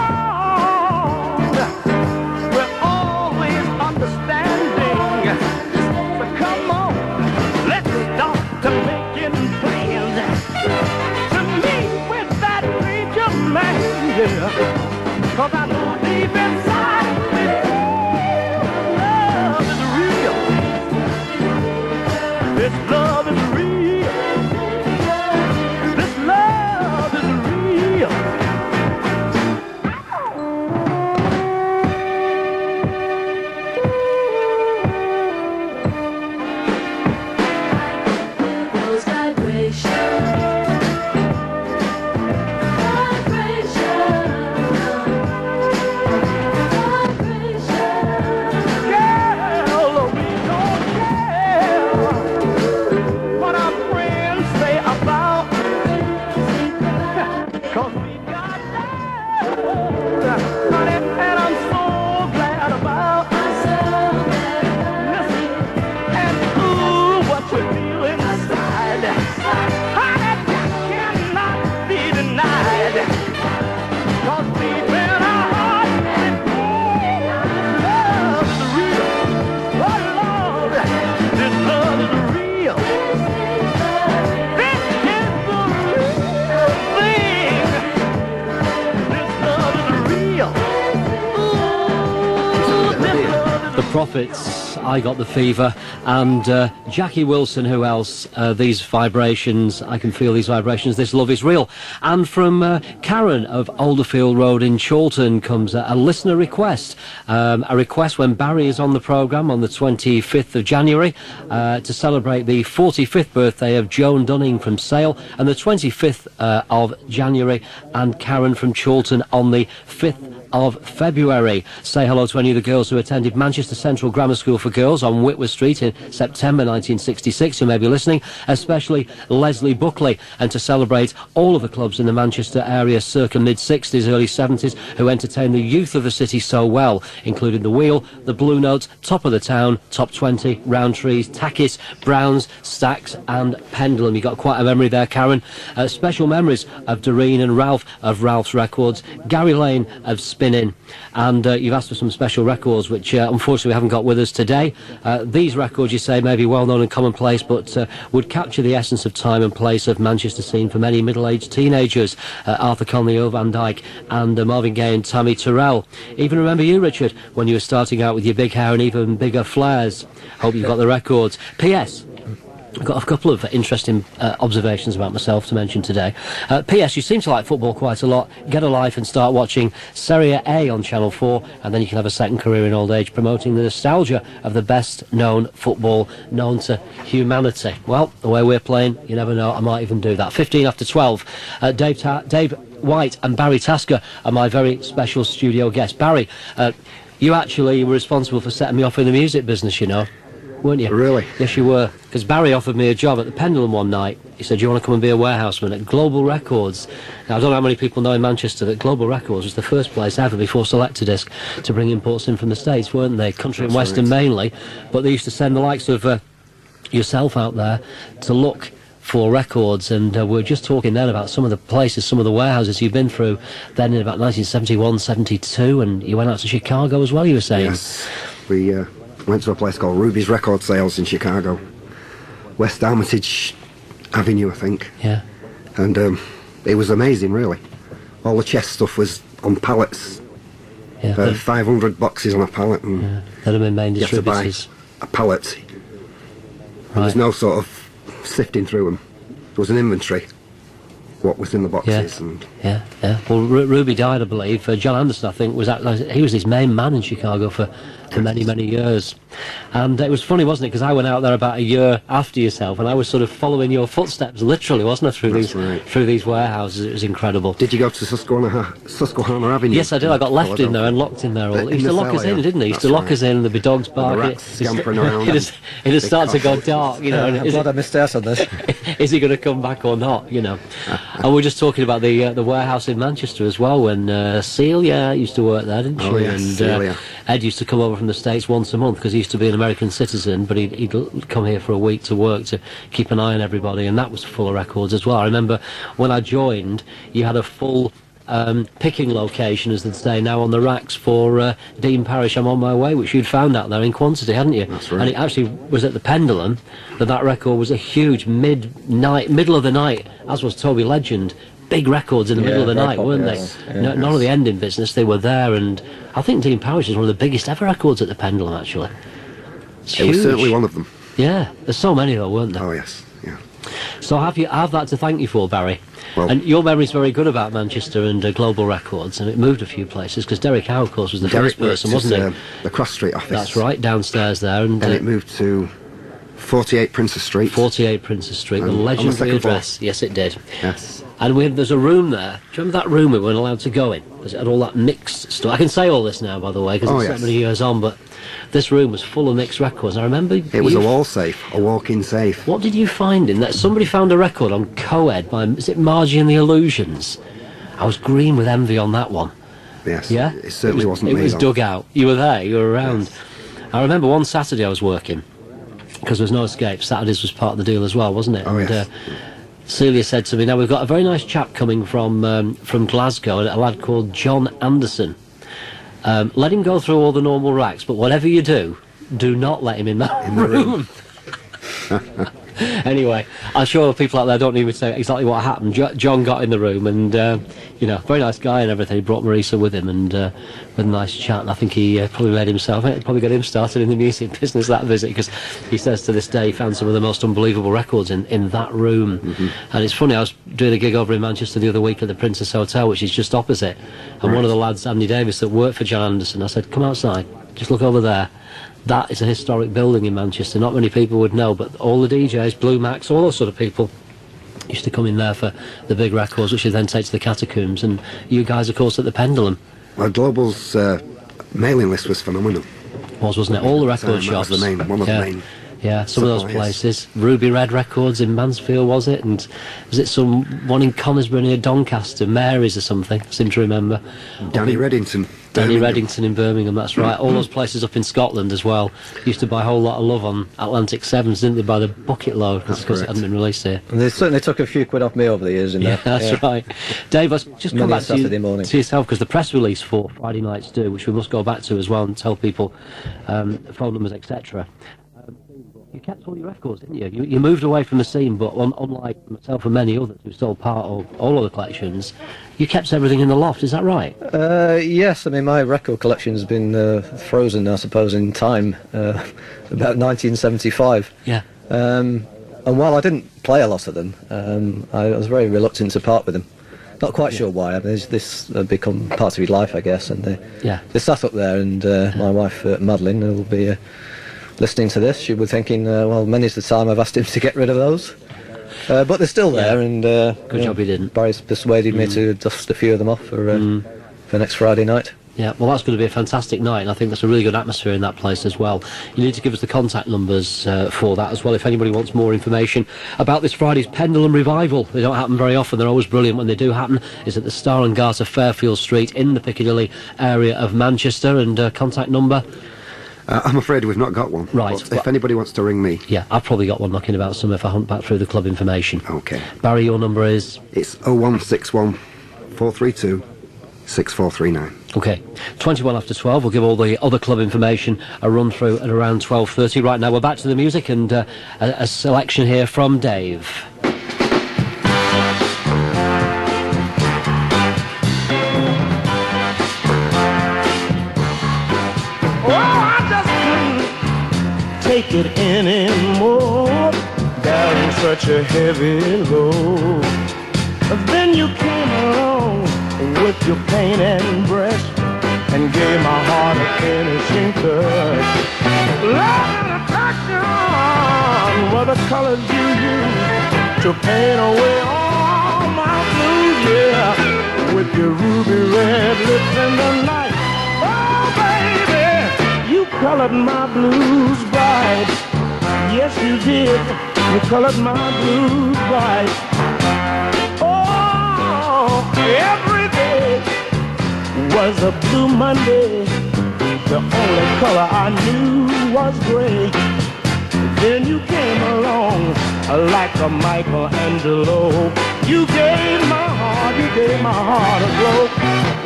cause I know deep inside me, love is real. This love is real. This love is real. Those vibrations. The Prophets, I Got the Fever, and Jackie Wilson, who else? These vibrations, I can feel these vibrations, this love is real. And from Karen of Alderfield Road in Chorlton comes a listener request. A request when Barry is on the programme on the 25th of January to celebrate the 45th birthday of Joan Dunning from Sale, and the 25th of January, and Karen from Chorlton on the 5th of February. Say hello to any of the girls who attended Manchester Central Grammar School for Girls on Whitworth Street in September 1966 who may be listening, especially Leslie Buckley, and to celebrate all of the clubs in the Manchester area circa mid-60s, early 70s who entertained the youth of the city so well, including The Wheel, The Blue Notes, Top of the Town, Top 20, Roundtrees, Takis, Browns, Stacks and Pendulum. You got quite a memory there, Karen. Special memories of Doreen and Ralph of Ralph's Records, Gary Lane of Spinning, and you've asked for some special records which unfortunately we haven't got with us today. These records, you say, may be well known and commonplace, but would capture the essence of time and place of Manchester scene for many middle-aged teenagers. Arthur Conley, O Van Dyke and Marvin Gaye and Tammy Terrell. Even remember you, Richard, when you were starting out with your big hair and even bigger flares. Hope you've got the records. P.S. I've got a couple of interesting observations about myself to mention today. P.S. You seem to like football quite a lot. Get a life and start watching Serie A on Channel 4, and then you can have a second career in old age promoting the nostalgia of the best-known football known to humanity. Well, the way we're playing, you never know, I might even do that. 15 after 12. Dave White and Barry Tasker are my very special studio guests. Barry, you actually were responsible for setting me off in the music business, you know. Weren't you? Really? Yes, you were. Because Barry offered me a job at the Pendulum one night. He said, "Do you want to come and be a warehouseman at Global Records?" Now, I don't know how many people know in Manchester that Global Records was the first place ever before Selector Disc to bring imports in from the States, weren't they? Country and Western mainly. But they used to send the likes of yourself out there to look for records, and we were just talking then about some of the places, some of the warehouses you've been through then in about 1971, 72, and you went out to Chicago as well, you were saying. Yes, we went to a place called Ruby's Record Sales in Chicago, West Armitage Avenue, I think. Yeah. And it was amazing, really. All the chess stuff was on pallets. Yeah, 500 boxes on a pallet, and that have been main you had to buy distributors. a pallet. There was no sort of sifting through them. There was an inventory, what was in the boxes. And Yeah. Well, Ruby died, I believe. John Anderson, I think, he was his main man in Chicago for many, many years. And it was funny, wasn't it? Because I went out there about a year after yourself, and I was sort of following your footsteps, literally, wasn't I, through these warehouses. It was incredible. Did you go to Susquehanna Avenue? Yes, I did. I got left in there and locked in there. He used to lock us in, didn't he? He used to lock us in, and there'd be dogs barking. And the rats scampering around. It'd start to go dark, you know. I'm glad I missed out on this. Is he going to come back or not, you know? And we were just talking about the warehouse in Manchester as well, when Celia used to work there, didn't she? Oh, yes, and Celia. Ed used to come over from the States once a month because he used to be an American citizen, but he'd come here for a week to work to keep an eye on everybody, and that was full of records as well. I remember when I joined, you had a full picking location, as they'd say now, on the racks for Dean Parish, I'm on My Way, which you'd found out there in quantity, hadn't you? That's right. And it actually was at the Pendulum that record was a huge middle of the night, as was Toby Legend. Big records in the middle of the night, weren't they? Yeah, none of the ending business, they were there, and I think Dean Parish was one of the biggest ever records at the Pendulum, actually. It was certainly one of them. Yeah, there's so many though, weren't there? Oh, yes, yeah. So I have that to thank you for, Barry. Well, and your memory's very good about Manchester and Global Records, and it moved a few places, because Derek Howe, of course, was the first person, wasn't he? The Cross Street office. That's right, downstairs there. And it moved to 48 Princess Street. 48 Princess Street, the legendary address. Yes, it did. Yes. And there's a room there. Do you remember that room we weren't allowed to go in? Because it had all that mixed stuff. I can say all this now, by the way, because it's so many years on, but this room was full of mixed records. I remember... It was a wall safe, a walk-in safe. What did you find in that? Somebody found a record on Co-Ed by, is it Margie and the Illusions? I was green with envy on that one. Yes. Yeah? It certainly wasn't me. It was dug out. You were there, you were around. Yes. I remember one Saturday I was working, because there was no escape. Saturdays was part of the deal as well, wasn't it? Oh, yes. Celia said to me, now we've got a very nice chap coming from Glasgow, a lad called John Anderson. Let him go through all the normal racks, but whatever you do not let him in that room. Anyway, I'm sure people out there don't need me to say exactly what happened. John got in the room and, very nice guy and everything. He brought Marisa with him and with a nice chat. And I think he probably got him started in the music business that visit, because he says to this day he found some of the most unbelievable records in that room. And it's funny, I was doing a gig over in Manchester the other week at the Princess Hotel, which is just opposite. And one of the lads, Andy Davis, that worked for John Anderson, I said, come outside, just look over there. That is a historic building in Manchester. Not many people would know, but all the DJs, Blue Max, all those sort of people used to come in there for the big records, which they then take to the Catacombs. And you guys, of course, at the Pendulum. Well, Global's mailing list was phenomenal. Wasn't it? All the record shops. That was one of the main. Yeah, some of those places. Ruby Red Records in Mansfield, was it? And was it one in Conisbrough near Doncaster, Mary's or something? I seem to remember. Danny Reddington. Danny Reddington in Birmingham, that's right. All those places up in Scotland as well. Used to buy a whole lot of love on Atlantic Sevens, didn't they, by the bucket load, because it hadn't been released here. And they certainly took a few quid off me over the years in there. That's right. Dave, let's just come back to yourself, because the press release for Friday Night's Do, which we must go back to as well and tell people phone numbers, etc. You kept all your records, didn't you? You moved away from the scene, but unlike myself and many others who sold part of all of the collections, you kept everything in the loft, is that right? Yes, I mean, my record collection has been frozen, I suppose, in time, about 1975. Yeah. And while I didn't play a lot of them, I was very reluctant to part with them. Not quite sure why. I mean, this had become part of his life, I guess, and they sat up there, and my wife, Madeline, who will be listening to this, she was thinking, well, many's the time I've asked him to get rid of those. But they're still there, and good job he didn't. Barry's persuaded me to dust a few of them off for next Friday night. Yeah, well, that's going to be a fantastic night, and I think there's a really good atmosphere in that place as well. You need to give us the contact numbers for that as well, if anybody wants more information about this Friday's Pendulum Revival. They don't happen very often, they're always brilliant when they do happen. It's at the Star and Garter, Fairfield Street, in the Piccadilly area of Manchester, and contact number... I'm afraid we've not got one. Right. But if anybody wants to ring me... Yeah, I've probably got one knocking about somewhere if I hunt back through the club information. OK. Barry, your number is? It's 0161 432 6439. OK. 21 after 12. We'll give all the other club information a run through at around 12:30. Right now we're back to the music, and a selection here from Dave. Take it anymore, bearing such a heavy load. Then you came along with your paint and brush and gave my heart a finishing touch. Love and affection were the colors you used to paint away all my blues, yeah. With your ruby red lips in the night, oh baby, you colored my blues bright. Yes, you did. You colored my blues bright. Oh, every day was a blue Monday. The only color I knew was gray. Then you came along like a Michelangelo. You gave my heart a glow.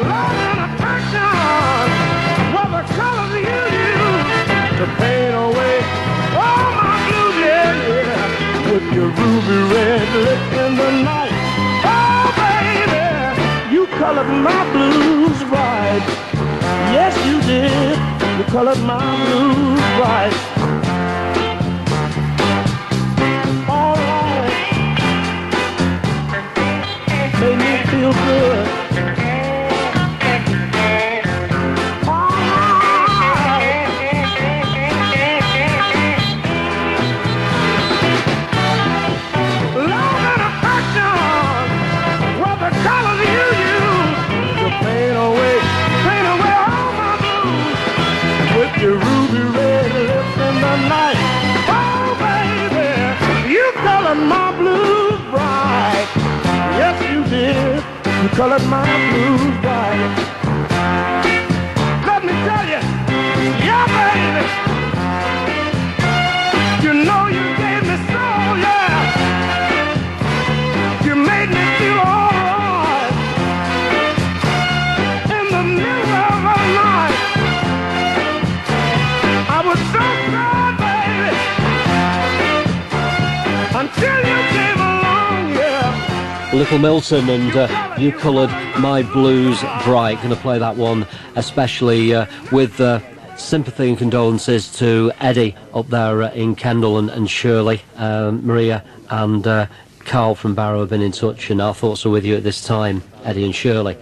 Love and affection were the colors you used to paint away all my blues, yeah, yeah. With your ruby red lips in the night, oh baby, you colored my blues bright. Yes, you did. You colored my blues bright. All right, made me feel good. Your ruby red lips in the night, oh baby, you colored my blues bright. Yes, you did. You colored my blues bright. Let me tell you, yeah, baby, you know you gave me soul, yeah. You made me feel alright in the middle of the night. I was so sad, baby. Little Milton and You Coloured My Blues Bright. Going to play that one especially with sympathy and condolences to Eddie up there in Kendal and Shirley. Maria and Carl from Barrow have been in touch, and our thoughts are with you at this time, Eddie and Shirley.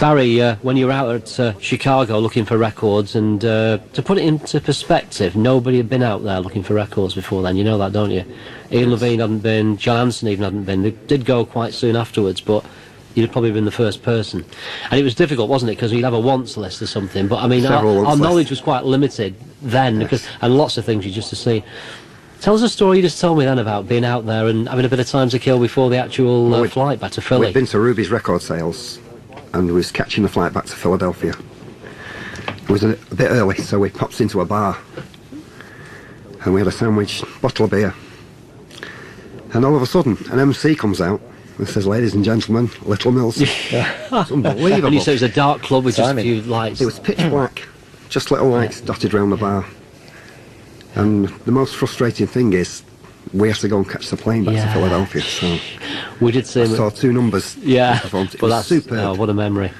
Barry, when you were out at Chicago looking for records, and to put it into perspective, nobody had been out there looking for records before then. You know that, don't you? Ian Levine hadn't been, John Hanson even hadn't been. They did go quite soon afterwards, but you'd have probably been the first person. And it was difficult, wasn't it? Because we'd have a wants list or something. But I mean, our knowledge was quite limited then, because, and lots of things you just to see. Tell us a story you just told me then about being out there and having a bit of time to kill before the actual flight back to Philly. We'd been to Ruby's record sales and we was catching the flight back to Philadelphia. It was a bit early, so we popped into a bar and we had a sandwich, bottle of beer, and all of a sudden an MC comes out and says, "Ladies and gentlemen, Little Mills." It's unbelievable. And you said it was a dark club with just a few lights. It was pitch black, just little lights dotted around the bar. And the most frustrating thing is we have to go and catch the plane back to Philadelphia. So we did see. I saw two numbers. Yeah, it was superb. Oh, what a memory.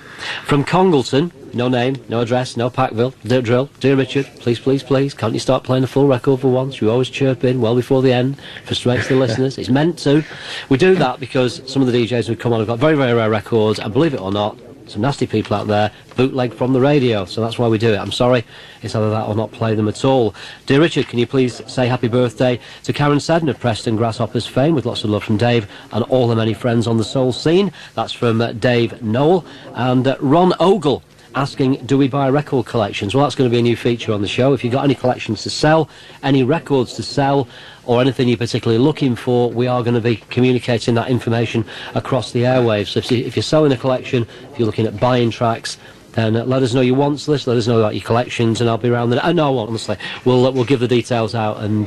From Congleton, no name, no address, no Packville, no drill. Dear Richard, please, please, please, can't you start playing a full record for once? You always chirp in well before the end, frustrates the listeners. It's meant to. We do that because some of the DJs who come on have got very, very rare records, and believe it or not, some nasty people out there bootleg from the radio, so that's why we do it. I'm sorry, it's either that or not play them at all. Dear Richard, can you please say happy birthday to Karen Seddon of Preston Grasshoppers fame, with lots of love from Dave and all the many friends on the soul scene. That's from Dave Noel. And Ron Ogle asking, do we buy record collections? Well, that's going to be a new feature on the show. If you've got any collections to sell, any records to sell, or anything you're particularly looking for, we are going to be communicating that information across the airwaves. So if you're selling a collection, if you're looking at buying tracks, then let us know your wants list, let us know about your collections, and I'll be around there. No, I won't, honestly. We'll give the details out and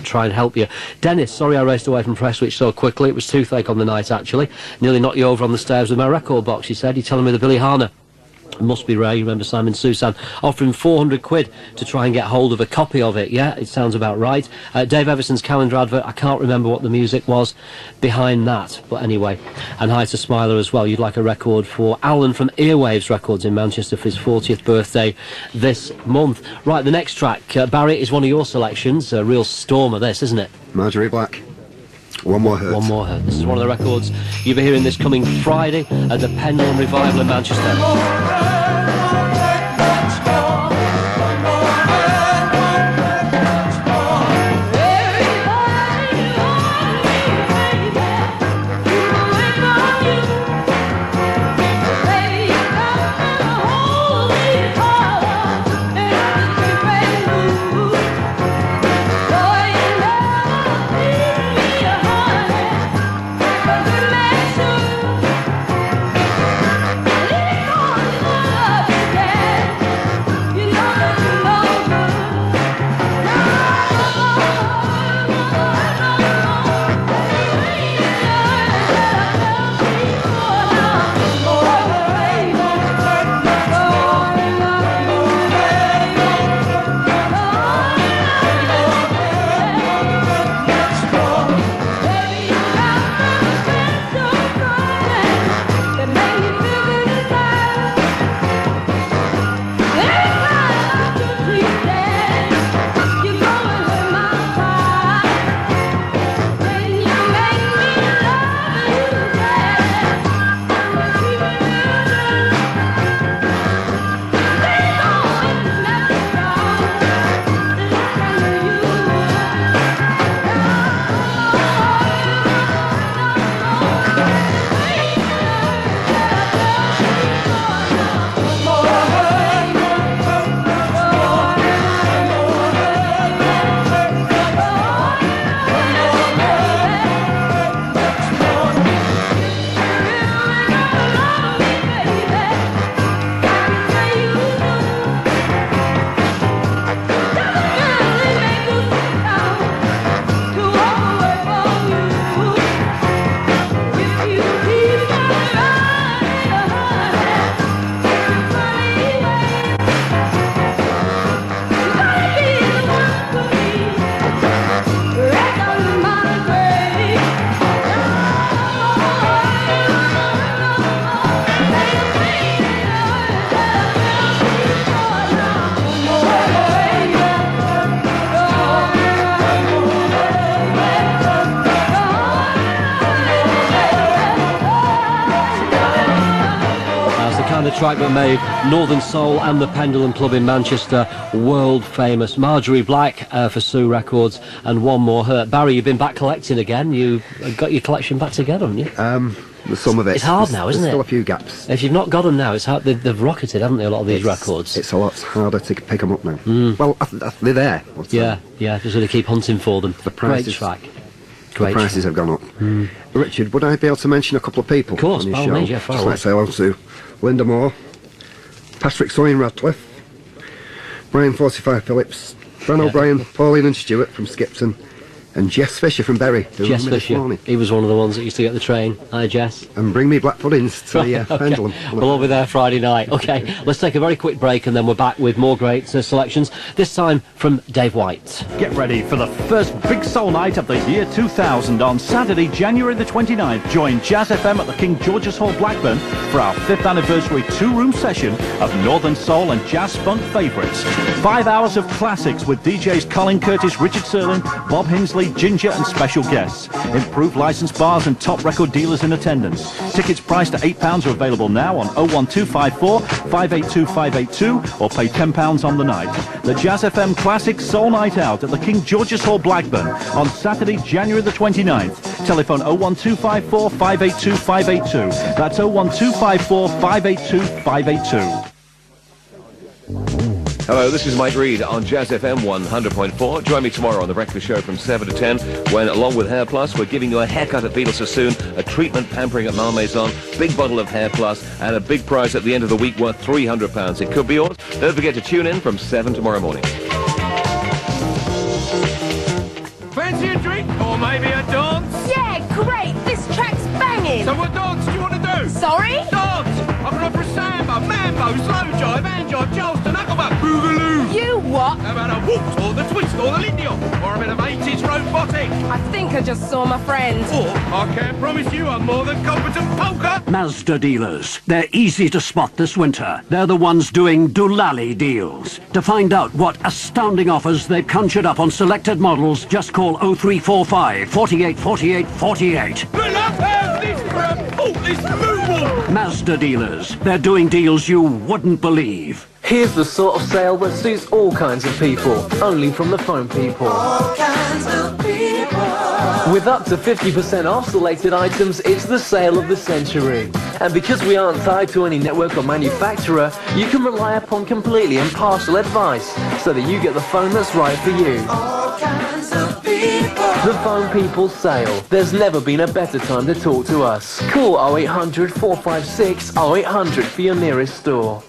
try and help you. Dennis, sorry I raced away from Prestwich so quickly. It was toothache on the night, actually. Nearly knocked you over on the stairs with my record box, he said. You're telling me the Billy Harner must be rare. You remember Simon Susan offering 400 quid to try and get hold of a copy of it. Yeah, it sounds about right. Dave Everson's calendar advert, I can't remember what the music was behind that, but anyway. And hi to Smiler as well. You'd like a record for Alan from Earwaves Records in Manchester for his 40th birthday this month. Right, the next track, Barry, is one of your selections. A real stormer this, isn't it? Marjorie Black. One More Hurt. One More Hurt. This is one of the records you'll be hearing this coming Friday at the Pendulum Revival in Manchester. Oh, track that made Northern Soul and the Pendulum Club in Manchester world famous. Marjorie Black for Sue Records, and One More Hurt. Barry, you've been back collecting again. You got your collection back together, haven't you? Some of it. It's hard now, isn't it? There's still a few gaps. If you've not got them now, it's hard. They've rocketed, haven't they, a lot of these records? It's a lot harder to pick them up now. Well, they're there. Yeah, just really keep hunting for them. The prices, great track. The prices have gone up. Richard, would I be able to mention a couple of people? Of course, on your by all show? means, yeah, far Just away. like to say hello to Linda Moore, Patrick Sawyer Radcliffe, Brian 45 Phillips, Fran O'Brien, Pauline and Stuart from Skipton, and Jess Fisher from Bury. Jess Fisher, he was one of the ones that used to get the train. Hi, Jess. And bring me black puddings to the Pendulum. We'll all be there Friday night. Okay, let's take a very quick break and then we're back with more great selections, this time from Dave White. Get ready for the first big soul night of the year 2000 on Saturday, January the 29th. Join Jazz FM at the King George's Hall, Blackburn for our 5th anniversary two-room session of Northern Soul and Jazz Funk favourites. 5 hours of classics with DJs Colin Curtis, Richard Searling, Bob Hinsley, Ginger and special guests. Improved licensed bars and top record dealers in attendance. Tickets priced at £8 are available now on 01254 582 582 or pay £10 on the night. The Jazz FM Classic Soul Night Out at the King George's Hall, Blackburn on Saturday, January the 29th. Telephone 01254 582 582. That's 01254 582 582. Hello, this is Mike Reed on Jazz FM 100.4. Join me tomorrow on The Breakfast Show from 7 to 10 when, along with Hair Plus, we're giving you a haircut at Beetle Sassoon, a treatment pampering at Malmaison, big bottle of Hair Plus, and a big prize at the end of the week worth £300. It could be yours. Don't forget to tune in from 7 tomorrow morning. Fancy a drink or maybe a dance? Yeah, great. This track's banging. So what dance do you want to do? Sorry? Dance! I can offer a samba, mambo, slow jive, hand jive, Charleston, knucklebutt, boogaloo. You what? How about a waltz or the twist or the lindy hop or a bit of 80s robotic? I think I just saw my friend. Or I can promise you a more than competent polka. Mazda dealers. They're easy to spot this winter. They're the ones doing Doolally deals. To find out what astounding offers they've conjured up on selected models, just call 0345 48 48 48. Look, how's this for a faultless moonwalk? Mazda dealers. They're doing deals you wouldn't believe. Here's the sort of sale that suits all kinds of people, only from the phone people. All kinds of people. With up to 50% off selected items, it's the sale of the century. And because we aren't tied to any network or manufacturer, you can rely upon completely impartial advice so that you get the phone that's right for you. All kinds of people. The Phone People Sale. There's never been a better time to talk to us. Call 0800 456 0800 for your nearest store.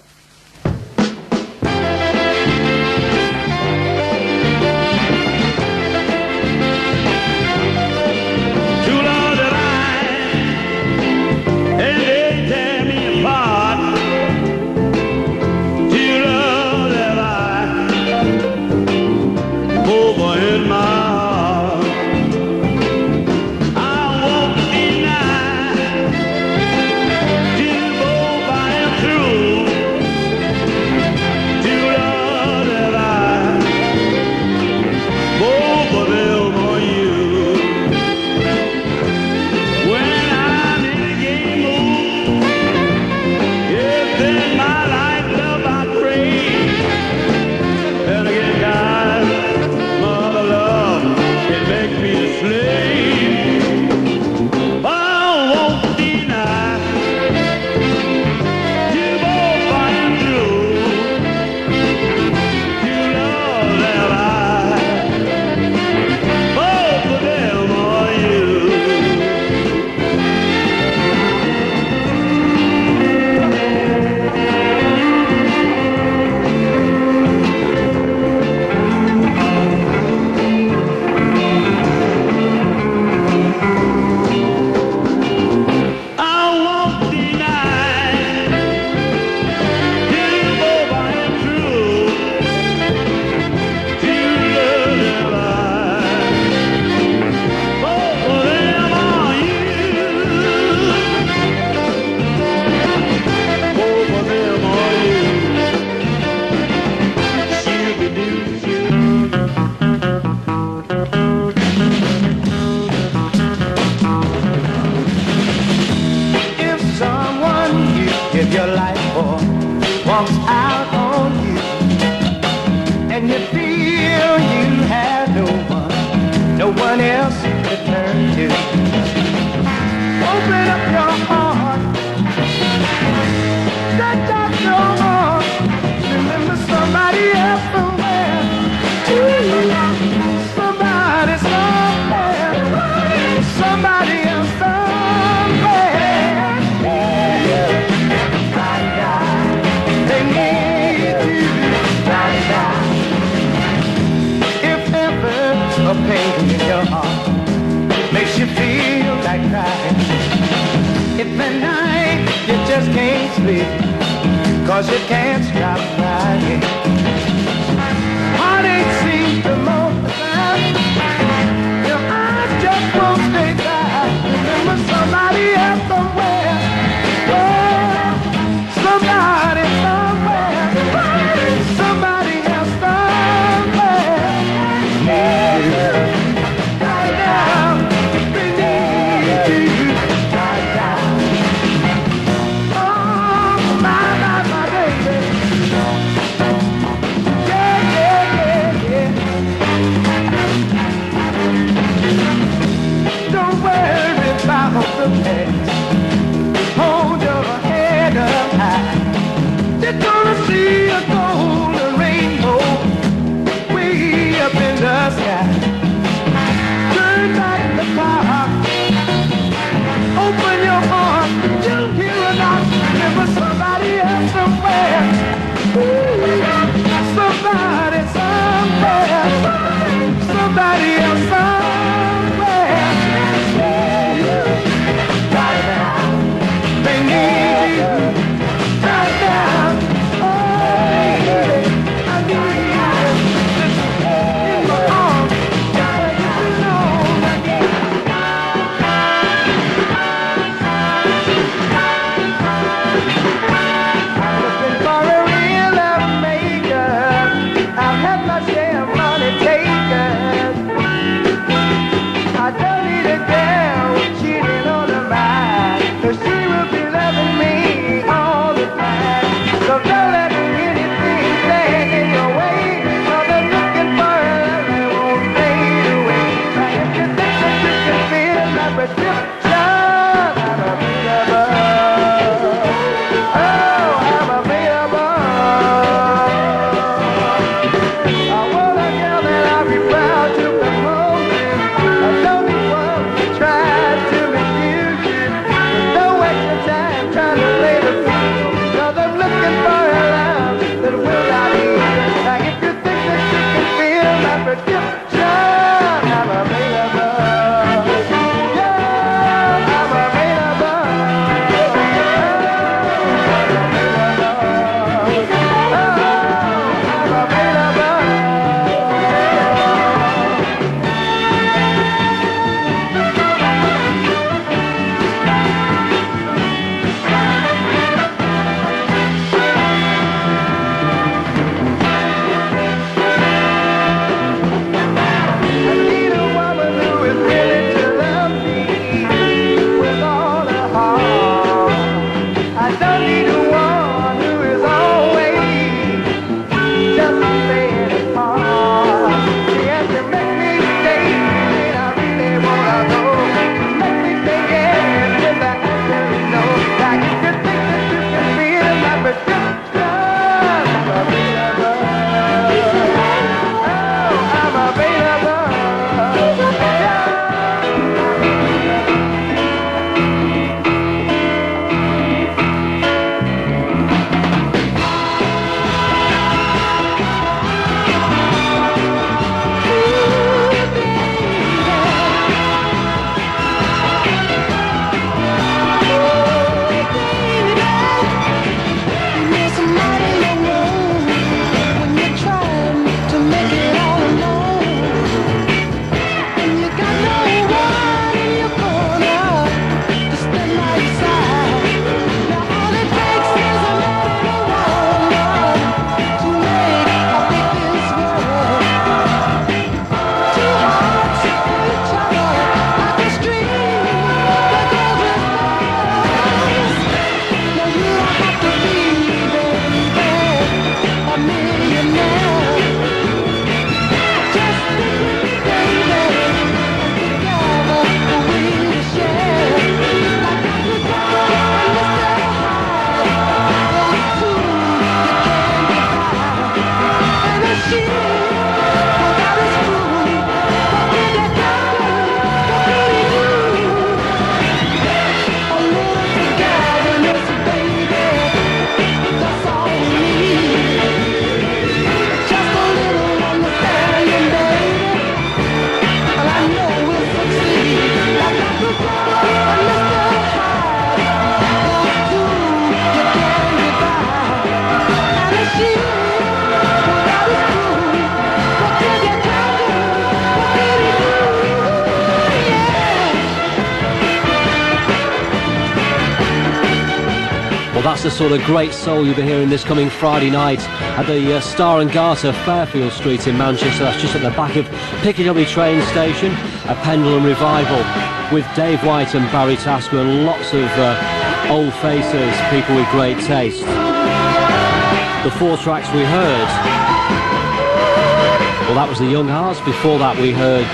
when you feel you have no one else to turn to. Open up your heart, stretch out your arms, remember somebody else somewhere. Somebody somewhere, somebody else somewhere. They need you. If ever a pain in your heart makes you feel like crying, if at night you just can't sleep 'cause you can't stop crying, heartache seems to multiply, your eyes just won't stay dry. Remember somebody else somewhere, oh, somebody somewhere, somebody else somewhere. Right now, they need you. Oh, my baby. the sort of great soul you'll be hearing this coming Friday night at the Star and Garter, Fairfield Street in Manchester. That's just at the back of Piccadilly train station. A Pendulum revival with Dave White and Barry Tasker and lots of old faces, people with great taste. The 4 tracks we heard, well, that was the Young Hearts. Before that we heard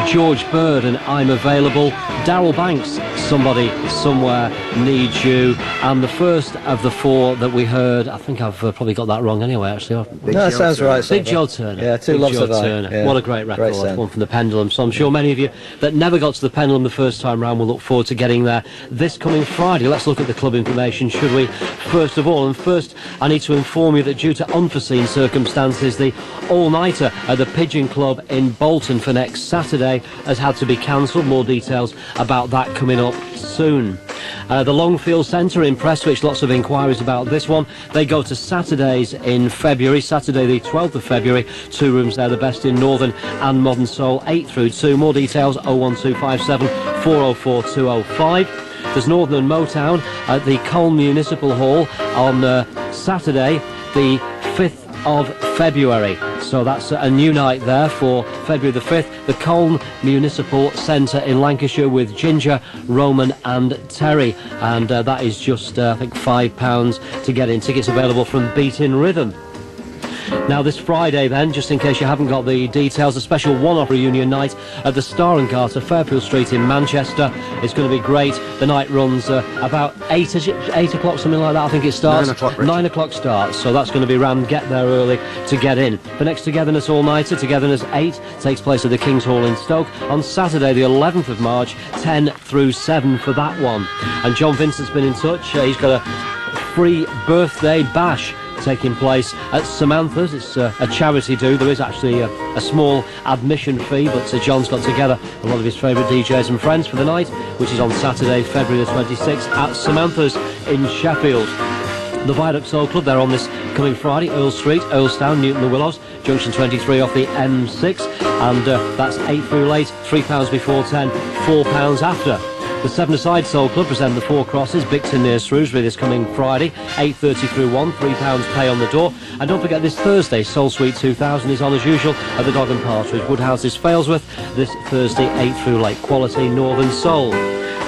George Bird and I'm Available, Darryl Banks, Somebody Somewhere Needs You, and the first of the 4 that we heard, I think I've probably got that wrong anyway, actually. No, that sounds right. Big Joe Turner. Yeah, Two Big Loves Joe of I. Turner. Yeah. What a great record, Great one from the Pendulum. So I'm sure many of you that never got to the Pendulum the first time round will look forward to getting there this coming Friday. Let's look at the club information, should we, first of all. And first, I need to inform you that due to unforeseen circumstances, the all-nighter at the Pigeon Club in Bolton for next Saturday has had to be cancelled. More details about that coming up soon. The Longfield Centre in Prestwich, lots of inquiries about this one. They go to Saturdays in February, Saturday the 12th of February. 2 rooms there, the best in Northern and Modern Soul, 8 through 2. More details 01257 404 205. There's Northern and Motown at the Colne Municipal Hall on Saturday the 5th of February. So that's a new night there for February the 5th. The Colne Municipal Centre in Lancashire with Ginger, Roman and Terry. And that is just, I think, £5 to get in. Tickets available from Beat in Rhythm. Now this Friday then, just in case you haven't got the details, a special one-off reunion night at the Star and Garter, Fairfield Street in Manchester. It's going to be great. The night runs about 8 o'clock, something like that, I think it starts. 9 o'clock, Richard. 9 o'clock starts, so that's going to be rammed. Get there early to get in. The next Togetherness all-nighter, Togetherness 8, takes place at the King's Hall in Stoke on Saturday the 11th of March, 10 through 7 for that one. And John Vincent's been in touch. He's got a free birthday bash taking place at Samantha's. It's a charity do. There is actually a small admission fee, but John's got together a lot of his favourite DJs and friends for the night, which is on Saturday, February the 26th at Samantha's in Sheffield. The Viaduct Soul Club, they're on this coming Friday, Earl Street, Earlstown, Newton the Willows, junction 23 off the M6, and that's 8 through late, £3 before 10, £4 after. The Seven-a-Side Soul Club present the 4 Crosses, Bicton near Shrewsbury this coming Friday, 8:30 through 1, £3 pay on the door. And don't forget this Thursday, Soul Suite 2000 is on as usual at the Dog and Partridge, Woodhouses, Failsworth, this Thursday, 8 through late, quality Northern Soul.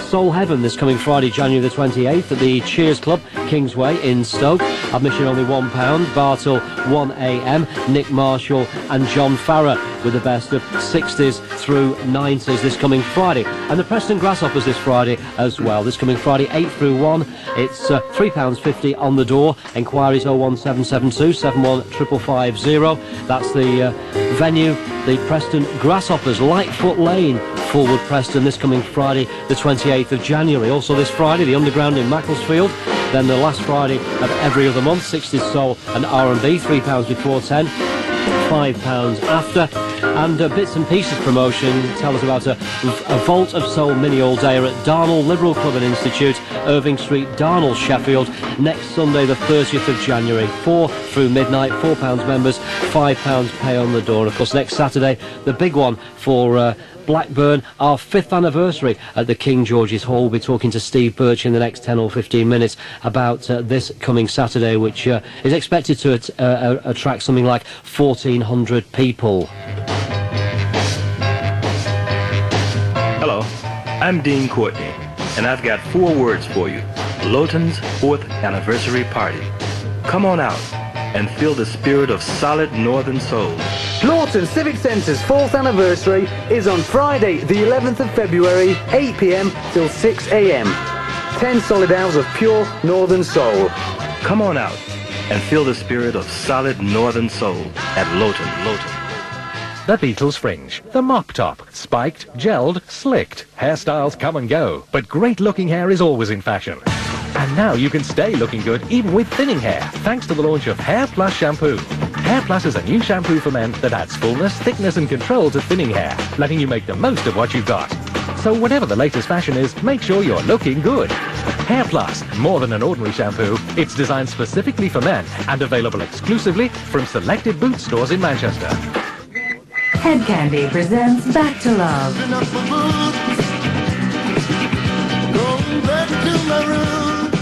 Soul Heaven this coming Friday, January the 28th at the Cheers Club, Kingsway in Stoke. Admission only £1, bar till 1 a.m. Nick Marshall and John Farrer with the best of 60s through 90s this coming Friday. And the Preston Grasshoppers this Friday as well. This coming Friday, 8 through 1. It's £3.50 on the door. Enquiries 01772 715550. That's the venue, the Preston Grasshoppers, Lightfoot Lane, Fulwood, Preston, this coming Friday the 28th of January. Also this Friday, the Underground in Macclesfield. Then the last Friday of every other month, 60s Soul and R&B, £3 before 10, £5 after. And Bits and Pieces promotion tell us about a Vault of Soul mini all day at Darnall Liberal Club and Institute, Irving Street, Darnall, Sheffield, next Sunday the 30th of January, 4 through midnight, £4 members, £5 pay on the door. And of course next Saturday, the big one for Blackburn, our 5th anniversary at the King George's Hall. We'll be talking to Steve Birch in the next 10 or 15 minutes about this coming Saturday, which is expected to attract something like 1,400 people. Hello, I'm Dean Courtney, and I've got 4 words for you. Lowton's 4th anniversary party. Come on out and feel the spirit of solid Northern soul. Lawton Civic Centre's 4th anniversary is on Friday, the 11th of February, 8 p.m. till 6 a.m. 10 solid hours of pure Northern soul. Come on out and feel the spirit of solid Northern soul at Lowton. The Beatles Fringe. The mop top. Spiked, gelled, slicked. Hairstyles come and go, but great looking hair is always in fashion. And now you can stay looking good even with thinning hair, thanks to the launch of Hair Plus shampoo. Hair Plus is a new shampoo for men that adds fullness, thickness and control to thinning hair, letting you make the most of what you've got. So whatever the latest fashion is, make sure you're looking good. Hair Plus, more than an ordinary shampoo, it's designed specifically for men and available exclusively from selected Boots stores in Manchester. Head Candy presents Back to Love.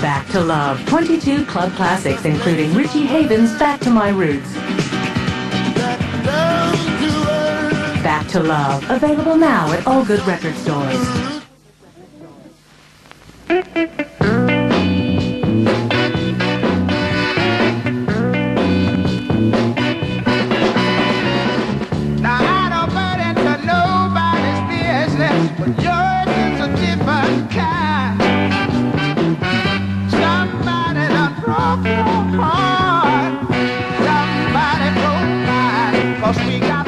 Back to Love. 22 club classics, including Richie Havens' Back to My Roots. Back to Love. Available now at all good record stores. Now I don't butt into nobody's business, but yours is a different kind. Somebody done broke your heart. Somebody broke mine, 'cause we got